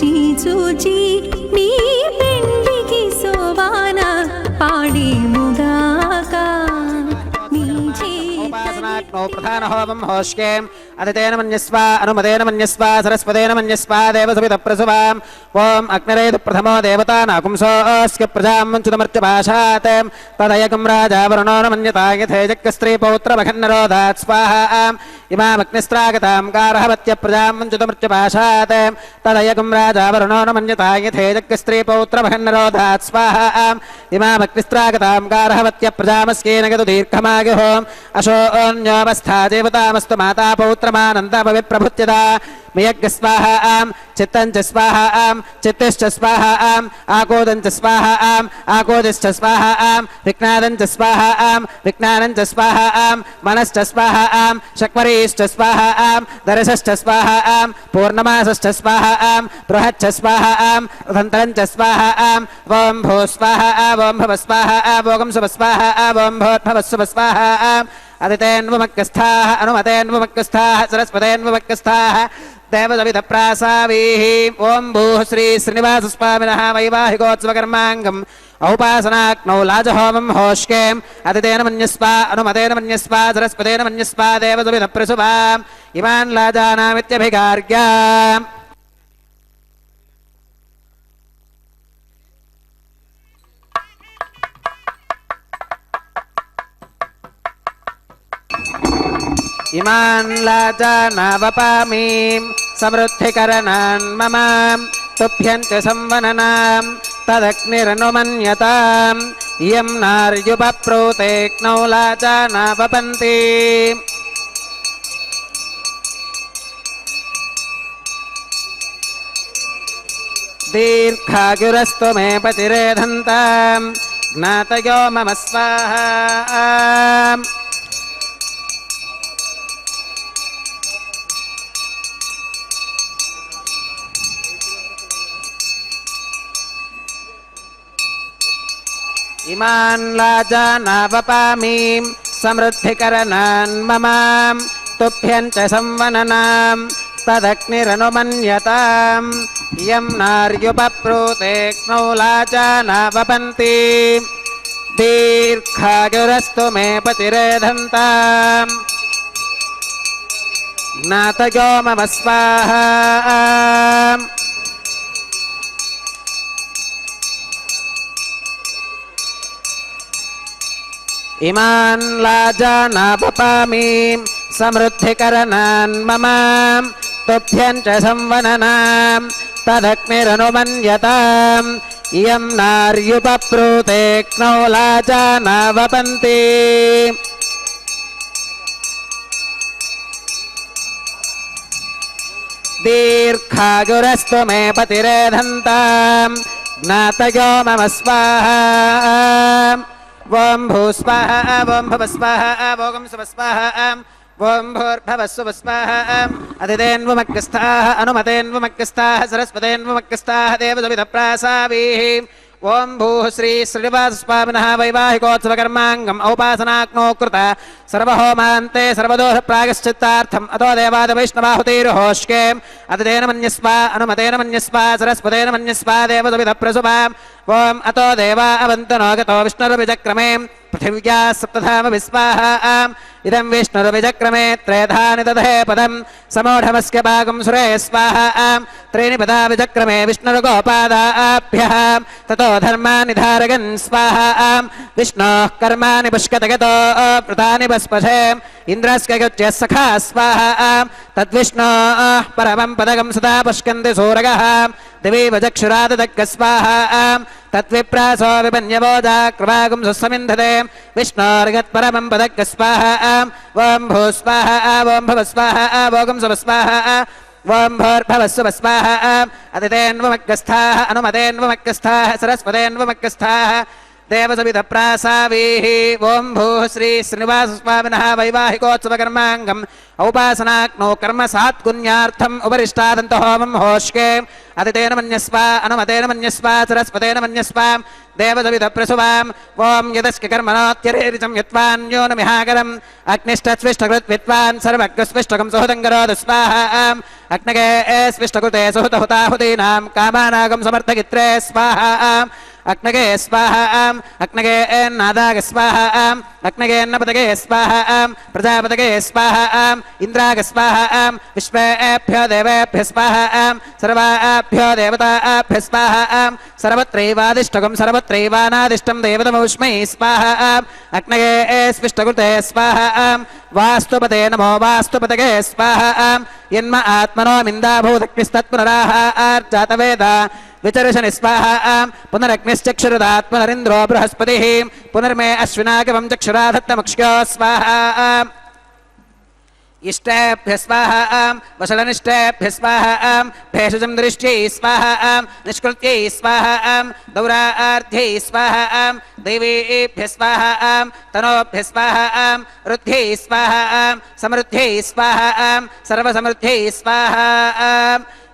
చూచి చూచి నీ పెండికి సోవాన పాడేముగాక నీ ఉపాసనాగ్నో ప్రధాన హోమం హోష్కే అదితేన మన్యస్వ అనుమదేన మన్యస్వ సరస్వతేన మన్యస్వ దేవసవిత ప్రసువాం ఓం అగ్నిరేతు ప్రథమో దేవతానాకుంసోస్య ప్రజాం ముంచుతమర్చపాశాత్ తదయకం రాజా వరుణో న మన్యతా యథేజక్క స్త్రీ పౌత్రమఖన్నరోధాత్ స్వాహాం ఇమామగ్నిస్త్రాగతాం గార్హవత్య ప్రజాం ముంచుతమర్చపాశాత్ తదయకం రాజా వరుణో న మన్యతా యథేజక్క స్త్రీ పౌత్రమఖన్నరోధాత్ స్వాహాం ఇమామగ్నిస్త్రాగతాం గార్హవత్య ప్రజామస్కేన గదు దీర్ఘమాగహోం అశోన్యోవస్థా దేవతామస్తు మాతా పౌత్రమానందమవిప్రభుత్యదా మయజ్ఞ స్వాహ ఆం చిత్తంచ స్వాహ ఆం చిత్తిశ్చ స్వాహ ఆం ఆకోదంచ స్వాహ ఆం ఆకోదిశ్చ స్వాహ ఆం విజ్ఞానంచ స్వాహ ఆం విజ్ఞానంచ స్వాహ ఆం మనశ్చ స్వాహ ఆం శక్వరీశ్చ స్వాహ ఆం దరసశ్చ స్వాహ ఆం పూర్ణమాసశ్చ స్వాహ ఆం బృహచ్చ స్వాహ ఆం తంత్రంచ స్వాహ ఆం ఓం భూ స్వాహ ఓం భవ స్వాహ ఓం శుభ స్వాహ ఓం భోద్భవ స్వాహ ఆం అదితేన్వమక్కస్థాః అనుమతేన్వమక్కస్థాః సరస్వతేన్వమక్కస్థాః దేవసవితప్రాసావీః ఓం భూః శ్రీ శ్రీనివాసస్వామినः వైవాహికోత్సవకర్మాంగం ఔపాసనాగ్నౌ లాజహోమం హోష్కే అదితేన మన్యస్వ అనుమతేన మన్యస్వ సరస్వతేన మన్యస్వ దేవసవితప్రసువాం ఇమాన్ లాజానామిత్యభిగార్గ్య ఇమాన్ లాజానావపామీం సమృద్ధికరణాన్ మమాం తుభ్యంచ సంవననాం తదగ్నిరనుమన్యతాం ఇయం నార్యుపప్రోతేక్నౌ లాజానావపంతి దీర్ఘాయురస్తు మే పతిరేధంతాం జ్ఞాతయో మమ స్వాహా ఇమాన్ లాజానావపామీం సమృద్ధికరణాన్ మమాం తుభ్యంచ సంవననాం తదగ్నిరనుమన్యతాం ఇయం నార్యుపప్రోతేక్నౌ లాజానావపంతి దీర్ఘాయురస్తు మే పతిరేధంతాం జ్ఞాతయో మమ స్వాహా ఇమాన్ లాజానావపామీం సమృద్ధికరణాన్ మమాం తుభ్యంచ సంవననాం తదగ్నిరనుమన్యతాం ఇయం నార్యుపప్రోతేక్నౌ లాజానావపంతి దీర్ఘాయురస్తు మే పతిరేధంతాం జ్ఞాతయో మమ స్వాహా ఓం భూస్వాహ ఓం భవస్వాహ ఓం శుభస్వాహ ఓం భూర్భవస్సువస్వాహ అదితేన్వమగ్రస్థాః అనుమతేన్వమగ్రస్థాః సరస్వతేన్వమగ్రస్థాః దేవసవితప్రాసావీః ఓం భూః శ్రీ శ్రీనివాసస్వామినः వైవాహికోత్సవకర్మాంగం ఔపాసనాగ్నో కృత సర్వహోమాంతే సర్వదోష ప్రాయశ్చిత్తార్థం అతో దేవాదవైష్ణవాహుతైర్హోష్కే అదితేన మన్యస్వ అనుమతేన మన్యస్వ సరస్వతేన మన్యస్వ దేవసవితప్రసువాం ఓం అతో దేవా అవంతనో గతో విష్ణుర్విచక్రమే పృథివ్యా సప్తధామ విస్వాహాం ఇదం విష్ణుర్విచక్రమే త్రేధాని దధే పదం సమూఢమస్య భాగం సురే స్వాహాం త్రీణి పదా విచక్రమే విష్ణుర్గోపాదాభ్యః తతో ధర్మాని ధారగన్ స్వాహాం విష్ణోః కర్మాణి పుష్కతగతో పృతాని భస్పశే ఇంద్రస్య గత్య సఖా స్వాహాం తద్విష్ణోః పరమం పదగం సదా పుష్కంతి సూరగః దివి వజక్షురాదదగ్గ స్వాహాం తద్విప్రాసో విపన్యవోజాక్రవాగుం సుస్సమింధతే విష్ణోర్గత్పరమం పదగ్గ స్వాహాం ఓం భూస్వాహ ఓం భవస్వాహ ఓం శుభస్వాహ ఓం భూర్భవస్సువస్వాహ అదితేన్వమగ్రస్థాః అనుమతేన్వమగ్రస్థాః సరస్వతేన్వమగ్రస్థాః देवसविधप्रासावीः ॐ भूः श्री श्रीनिवासस्वामिनः वैवाहिकोत्सवकर्माङ्गम् औपासनाग्नौ कर्म सात्कुन्यार्थम् उपरिष्टादन्तहोमं होष्के अदितेन मन्यस्व अनुमतेन मन्यस्व सरस्वतेन मन्यस्व देवसविधप्रसुवाम् ॐ यदस्क कर्मणोत्यरेरिचं यत्वान्यो न मिहाकरम् अग्निष्ठस्विष्टकृत् विद्वान् सर्वज्ञस्विष्टकं सुहृदङ्गरोद स्वाहा अग्नगे स्विष्टकृते सुहृतहुताहुतीनां कामानागं समर्थगित्रे स्वाहा अग्नगे स्वाहा अग्नगे नादाग स्वाहा अग्नगे अन्नपतगे स्वाहा प्रजापतगे स्वाहा इन्द्राग स्वाहा विश्वेभ्यो देवेभ्यः स्वाहा सर्वाभ्यो देवताभ्यः स्वाहा सर्वत्रैवादिष्टकं सर्वत्रैवानादिष्टं देवतमौष्मै स्वाहा अग्नगे स्विष्टकृते स्वाहा वास्तुपते नमो वास्तुपतगे स्वाहा यन्म आत्मनो मिन्दाभूतक्निस्तत्पुनराह आर्जातवेद विचर्षनि स्वाहा पुनरग्निश्चक्षुरुदात् पुनरिन्द्रो बृहस्पतिः पुनर्मे अश्विनागमं चक्षुराधत्तमक्ष्यो स्वाहा इष्टेभ्यः स्वाहा वषलनिष्टेभ्यः स्वाहा भेषजं दृष्ट्यै स्वाहा निष्कृत्यै स्वाहा दौरार्ध्यै स्वाहा देवीभ्यः स्वाहा तनोभ्यः स्वाहा रुद्ध्यै स्वाहा समृद्ध्यै स्वाहा सर्वसमृद्ध्यै स्वाहा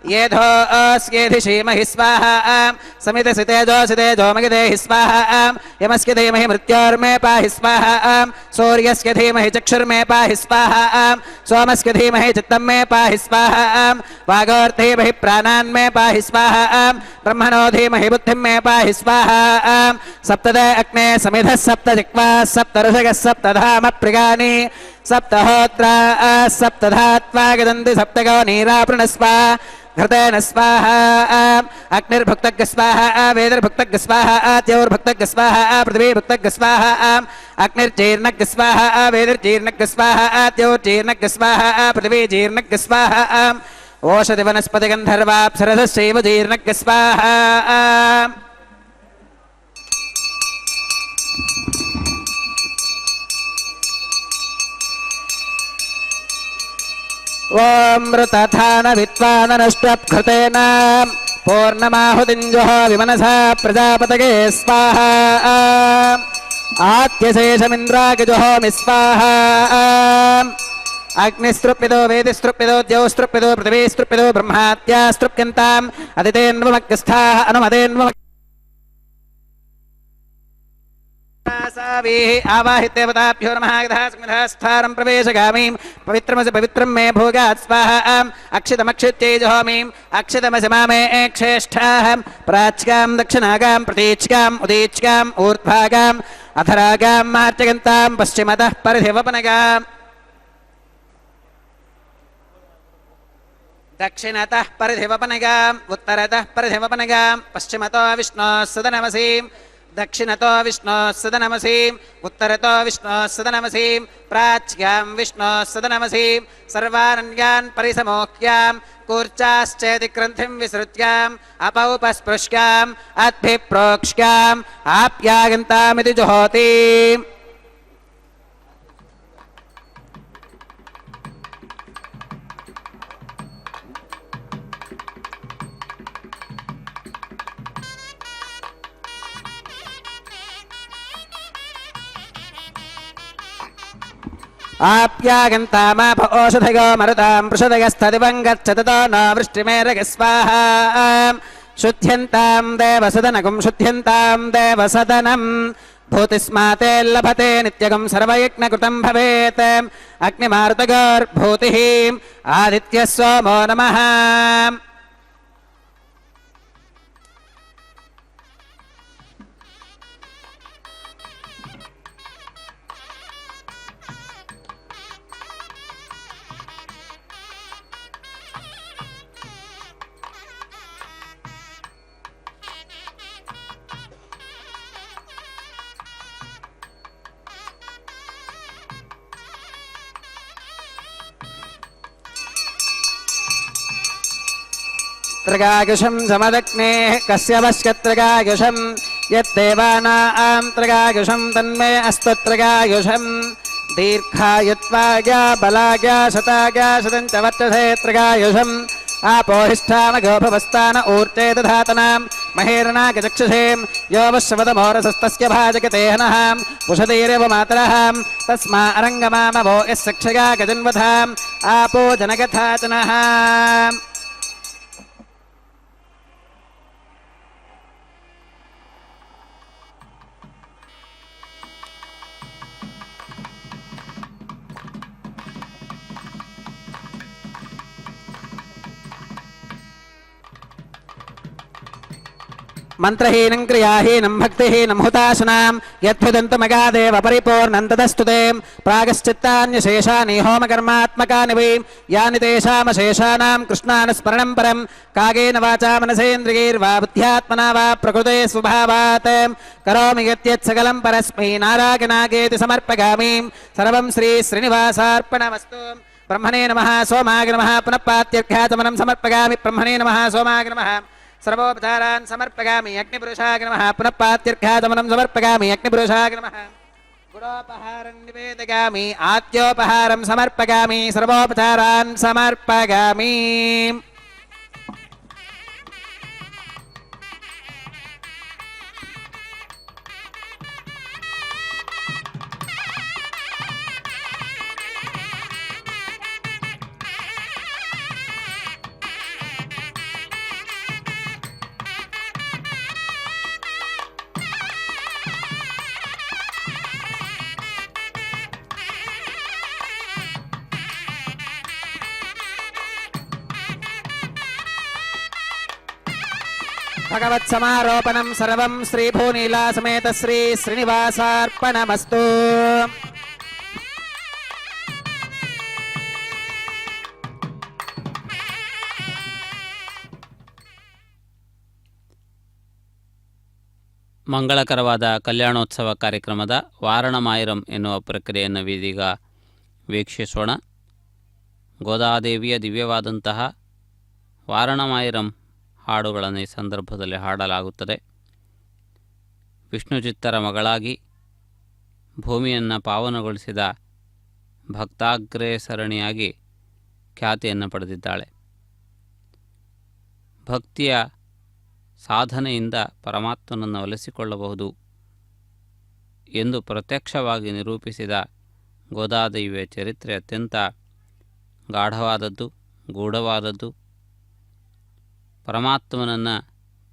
येधो अस्येधि श्रीमहि स्वाहा समितसि तेजो मगिदेहि स्वाहा यमस्य धीमहि मृत्योर्मे पाहि स्वाहा सूर्यस्य धीमहि चक्षुर्मे पाहि स्वाहा सोमस्य धीमहि चित्तं मे पाहि स्वाहा वागोर्धीमहि प्राणान् मे पाहि स्वाहा ब्रह्मणो धीमहि बुद्धिं मे पाहि स्वाहा सप्तदे अग्ने समिधः सप्त जिह्वा सप्त ऋषयः सप्तधाम प्रियाणि सप्तहोत्रा सप्तधात्वा गदन्ति सप्तगो नीरापृणस्व घृतेन स्वाहा अग्निर्भुक्तग् स्वाहा वेदर्भुक्तग् स्वाहा द्यौर्भुक्तग् स्वाहा पृथिवीभुक्तग् स्वाहा अग्निर्जीर्णग् स्वाहा वेदर्जीर्णग् स्वाहा द्यौर्जीर्णग् स्वाहा पृथिवीजीर्णग् स्वाहा ओषधिवनस्पतिगन्धर्वाप्सरसश्चैव जीर्णग् स्वाहा ॐ मृतथान विद्वाननष्टघृतेन पूर्णमाहुतिञ्जुः विमनसा प्रजापतये स्वाहा आत्यशेषमिन्द्रागजुहोमि स्वाहा अग्निस्तृप्यतो वेदिस्तृप्यतो द्यौस्तृप्यतो पृथिवीस्तृप्यतो ब्रह्मात्यास्तृप्यन्ताम् अदितेन्वमग्रस्थाः अनुमतेन्वम आवाहित देवताभ्यो नमः स्थानं प्रवेशगामीं पवित्रमसि पवित्रं मे भोगात् स्वाहा अक्षितमक्षित्यै जहोमीं अक्षितमसि मामे क्षेष्ठाः प्राच्यां दक्षिणागां प्रतीच्याम् उदीच्याम् ऊर्ध्वागाम् अधरागां मार्जयन्तां पश्चिमतः परिधिवपनगाम् दक्षिणतः परिधिवपनगाम् उत्तरतः परिधिवपनगाम् पश्चिमतो विष्णोः सदनमसीं दक्षिणतो विष्णोः सदनमसीम् उत्तरतो विष्णोः सदनमसीम् प्राच्यां विष्णोः सदनमसीम् सर्वानन्यान् परिसमोह्याम् कूर्चाश्चेति ग्रन्थिं विसृत्याम् अपौपस्पृश्याम् अद्भिप्रोक्ष्याम् आप्यागन्तामिति जुहोति आप्यागन्तामाप ओषधयो मरुतां पृषदयस्तदिवं गच्छततो न वृष्टिमेरग स्वाहा शुद्ध्यन्तां देवसदनगं शुद्ध्यन्तां देवसदनं भूतिस्माते लभते नित्यगं सर्वयज्ञकृतं भवेत् अग्निमारुतगोर्भूतिः आदित्यः सोमो नमः त्रगायुषं समदग्नेः कस्य वश्यत्रगायुषं यद्देवानां त्रगायुषं तन्मे अस्तु त्रगायुषं दीर्घायुत्वाया बलाया शताया शतं च वर्चसे त्रगायुषं आपोहिष्ठामगोभवस्तान ऊर्जे दधातनां महेरणागचक्षुषें यो वश्वतमोरसस्तस्य भाजकतेहनः पुषदैरेव मातरः तस्मा अरङ्गमामवो यस्य क्षया गजन्वधाम् आपो जनगथाचनः मंत्रहीनं क्रियाहीनं भक्तिहीनं हुताशनां यद्भुदन्तमगादेव परिपूर्णं तदस्तुते प्रागश्चित्तान्यशेषानि होमकर्मात्मकानि वै यानि तेषामशेषाणां कृष्णानुस्मरणं परं कागेन वाचा मनसेन्द्रियैर्वा बुद्ध्यात्मना वा प्रकृते स्वभावात् करोमि यत् सकलं परस्मै नारायणागेति समर्पयामि सर्वं श्रीनिवासार्पणमस्तु ब्रह्मणे नमः सोमाय नमः पुनः पात्यर्घ्याचमनं समर्पयामि ब्रह्मणे नमः सोमाय नमः सर्वोपचारान् समर्पयामि अग्निपुरुषाय नमः पुनः पात्यर्घ्याचमनं समर्पयामि अग्निपुरुषाय नमः गुडोपहारं निवेदयामि आद्योपहारं समर्पयामि सर्वोपचारान् समर्पयामि भगवत्समारोपणं सर्वं श्रीभूनीला समेत श्रीनिवासार्पणमस्तु ಮಂಗಳಕರವಾದ ಕಲ್ಯಾಣೋತ್ಸವ ಕಾರ್ಯಕ್ರಮದ ವಾರಣಮಾಯಿರಂ ಎನ್ನುವ ಪ್ರಕ್ರಿಯೆಯನ್ನು ಇದೀಗ ವೀಕ್ಷಿಸೋಣ. ಗೋದಾದೇವಿಯ ದಿವ್ಯವಾದಂತಹ ವಾರಣಮಾಯಿರಂ ಹಾಡುಗಳನ್ನು ಈ ಸಂದರ್ಭದಲ್ಲಿ ಹಾಡಲಾಗುತ್ತದೆ. ವಿಷ್ಣುಚಿತ್ತರ ಮಗಳಾಗಿ ಭೂಮಿಯನ್ನು ಪಾವನಗೊಳಿಸಿದ ಭಕ್ತಾಗ್ರೇಸರಣಿಯಾಗಿ ಖ್ಯಾತಿಯನ್ನು ಪಡೆದಿದ್ದಾಳೆ. ಭಕ್ತಿಯ ಸಾಧನೆಯಿಂದ ಪರಮಾತ್ಮನನ್ನು ಒಲಿಸಿಕೊಳ್ಳಬಹುದು ಎಂದು ಪ್ರತ್ಯಕ್ಷವಾಗಿ ನಿರೂಪಿಸಿದ ಗೋದಾದೇವಿಯ ಚರಿತ್ರೆ ಅತ್ಯಂತ ಗಾಢವಾದದ್ದು, ಗೂಢವಾದದ್ದು. ಪರಮಾತ್ಮನನ್ನು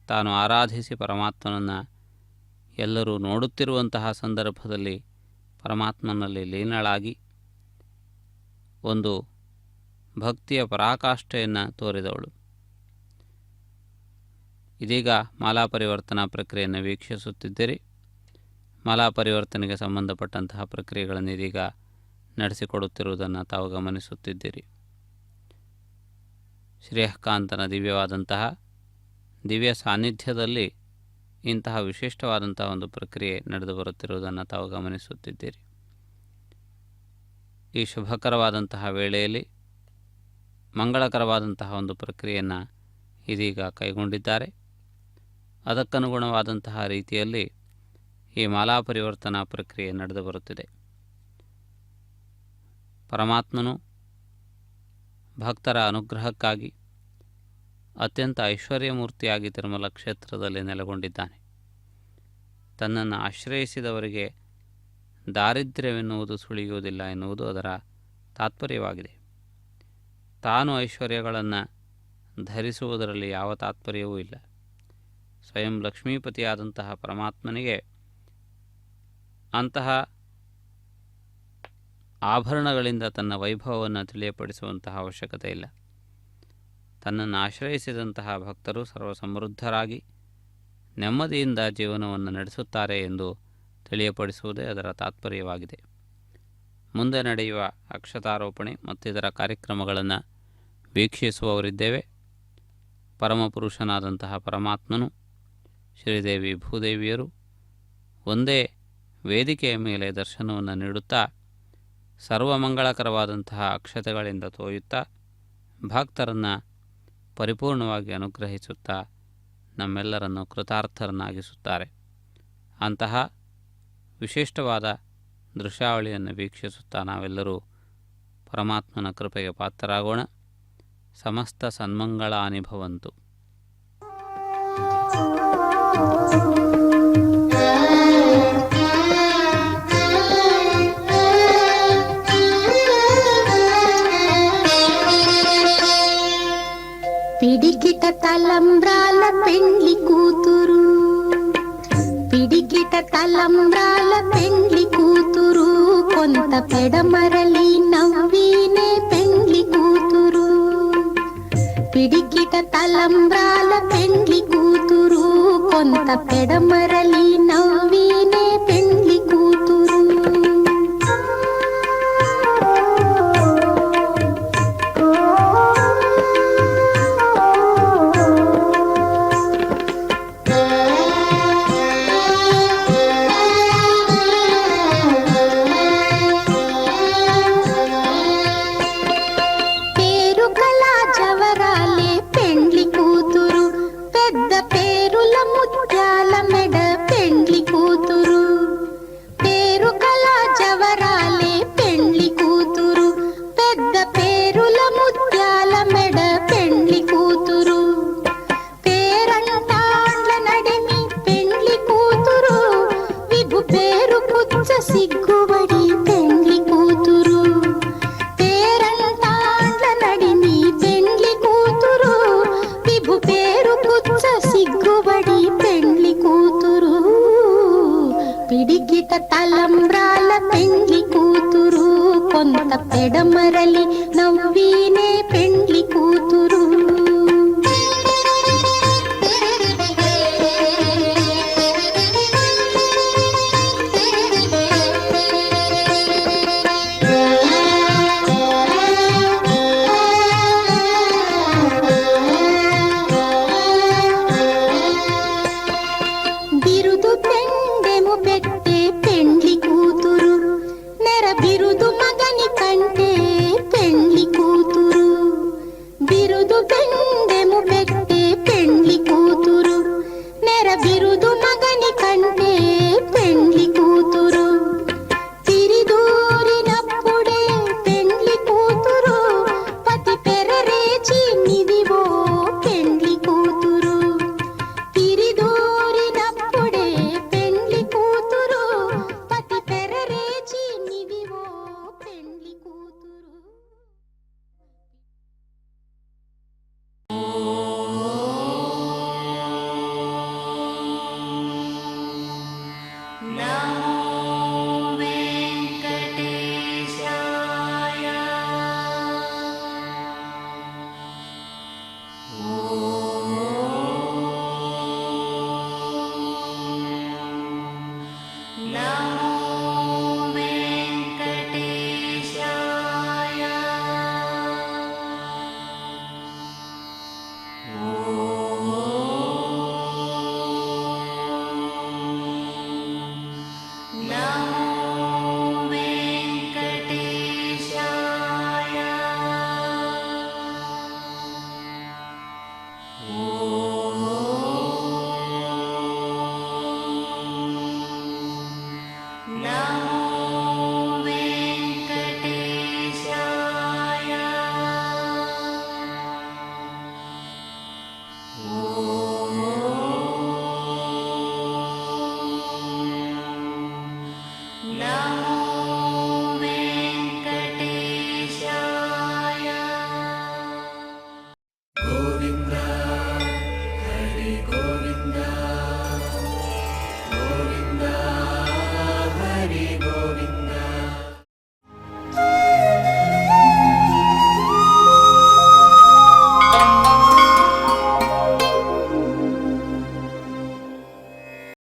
ತಾನು ಆರಾಧಿಸಿ ಪರಮಾತ್ಮನನ್ನು ಎಲ್ಲರೂ ನೋಡುತ್ತಿರುವಂತಹ ಸಂದರ್ಭದಲ್ಲಿ ಪರಮಾತ್ಮನಲ್ಲಿ ಲೀನಳಾಗಿ ಒಂದು ಭಕ್ತಿಯ ಪರಾಕಾಷ್ಠೆಯನ್ನು ತೋರಿದವಳು. ಇದೀಗ ಮಾಲಾ ಪರಿವರ್ತನಾ ಪ್ರಕ್ರಿಯೆಯನ್ನು ವೀಕ್ಷಿಸುತ್ತಿದ್ದೀರಿ. ಮಾಲಾ ಪರಿವರ್ತನೆಗೆ ಸಂಬಂಧಪಟ್ಟಂತಹ ಪ್ರಕ್ರಿಯೆಗಳನ್ನು ಇದೀಗ ನಡೆಸಿಕೊಡುತ್ತಿರುವುದನ್ನು ತಾವು ಗಮನಿಸುತ್ತಿದ್ದೀರಿ. ಶ್ರೇಯಃಕಾಂತನ ದಿವ್ಯವಾದಂತಹ ದಿವ್ಯ ಸಾನ್ನಿಧ್ಯದಲ್ಲಿ ಇಂತಹ ವಿಶಿಷ್ಟವಾದಂತಹ ಒಂದು ಪ್ರಕ್ರಿಯೆ ನಡೆದು ಬರುತ್ತಿರುವುದನ್ನು ತಾವು ಗಮನಿಸುತ್ತಿದ್ದೀರಿ. ಈ ಶುಭಕರವಾದಂತಹ ವೇಳೆಯಲ್ಲಿ ಮಂಗಳಕರವಾದಂತಹ ಒಂದು ಪ್ರಕ್ರಿಯೆಯನ್ನು ಇದೀಗ ಕೈಗೊಂಡಿದ್ದಾರೆ. ಅದಕ್ಕನುಗುಣವಾದಂತಹ ರೀತಿಯಲ್ಲಿ ಈ ಮಾಲಾ ಪರಿವರ್ತನಾ ಪ್ರಕ್ರಿಯೆ ನಡೆದು ಬರುತ್ತಿದೆ. ಪರಮಾತ್ಮನು ಭಕ್ತರ ಅನುಗ್ರಹಕ್ಕಾಗಿ ಅತ್ಯಂತ ಐಶ್ವರ್ಯಮೂರ್ತಿಯಾಗಿ ತಿರುಮಲ ಕ್ಷೇತ್ರದಲ್ಲಿ ನೆಲೆಗೊಂಡಿದ್ದಾನೆ. ತನ್ನನ್ನು ಆಶ್ರಯಿಸಿದವರಿಗೆ ದಾರಿದ್ರ್ಯವೆನ್ನುವುದು ಸುಳಿಯುವುದಿಲ್ಲ ಎನ್ನುವುದು ಅದರ ತಾತ್ಪರ್ಯವಾಗಿದೆ. ತಾನು ಐಶ್ವರ್ಯಗಳನ್ನು ಧರಿಸುವುದರಲ್ಲಿ ಯಾವ ತಾತ್ಪರ್ಯವೂ ಇಲ್ಲ. ಸ್ವಯಂ ಲಕ್ಷ್ಮೀಪತಿಯಾದಂತಹ ಪರಮಾತ್ಮನಿಗೆ ಅಂತಹ ಆಭರಣಗಳಿಂದ ತನ್ನ ವೈಭವವನ್ನು ತಿಳಿಯಪಡಿಸುವಂತಹ ಅವಶ್ಯಕತೆ ಇಲ್ಲ. ತನ್ನನ್ನು ಆಶ್ರಯಿಸಿದಂತಹ ಭಕ್ತರು ಸರ್ವಸಮೃದ್ಧರಾಗಿ ನೆಮ್ಮದಿಯಿಂದ ಜೀವನವನ್ನು ನಡೆಸುತ್ತಾರೆ ಎಂದು ತಿಳಿಯಪಡಿಸುವುದೇ ಅದರ ತಾತ್ಪರ್ಯವಾಗಿದೆ. ಮುಂದೆ ನಡೆಯುವ ಅಕ್ಷತಾರೋಪಣೆ ಮತ್ತಿತರ ಕಾರ್ಯಕ್ರಮಗಳನ್ನು ವೀಕ್ಷಿಸುವವರಿದ್ದೇವೆ. ಪರಮಪುರುಷನಾದಂತಹ ಪರಮಾತ್ಮನು ಶ್ರೀದೇವಿ ಭೂದೇವಿಯರು ಒಂದೇ ವೇದಿಕೆಯ ಮೇಲೆ ದರ್ಶನವನ್ನು ನೀಡುತ್ತಾ ಸರ್ವಮಂಗಳಕರವಾದಂತಹ ಅಕ್ಷತೆಗಳಿಂದ ತೋಯುತ್ತಾ ಭಕ್ತರನ್ನು ಪರಿಪೂರ್ಣವಾಗಿ ಅನುಗ್ರಹಿಸುತ್ತಾ ನಮ್ಮೆಲ್ಲರನ್ನು ಕೃತಾರ್ಥರನ್ನಾಗಿಸುತ್ತಾರೆ. ಅಂತಹ ವಿಶಿಷ್ಟವಾದ ದೃಶ್ಯಾವಳಿಯನ್ನು ವೀಕ್ಷಿಸುತ್ತಾ ನಾವೆಲ್ಲರೂ ಪರಮಾತ್ಮನ ಕೃಪೆಗೆ ಪಾತ್ರರಾಗೋಣ. సమస్త సన్మంగళాని భవంతు. పిడికిట తలంబ్రాల పెండ్లి కూతురు, పిడికిట తలంబ్రాల పెండ్లి కూతురు, కొంత పెడమరలి నవ్వీనే పెండ్లి కూతురు. పిడికిట తలంబ్రాల పెండ్లి కూతురు, కొంత పెడమరలి నవ్వీనే పెండ్లి కూతురు. సిగ్గుబడి పెండ్లి కూతురు, పేరంటాండ్ల నడిమి పెండ్లి కూతురు, విభు పేరు కుచ్చ సిగ్గుబడి పెండ్లి కూతురు. పిడికిట తలంబ్రాల పెండ్లి కూతురు, కొంత పెడమరలి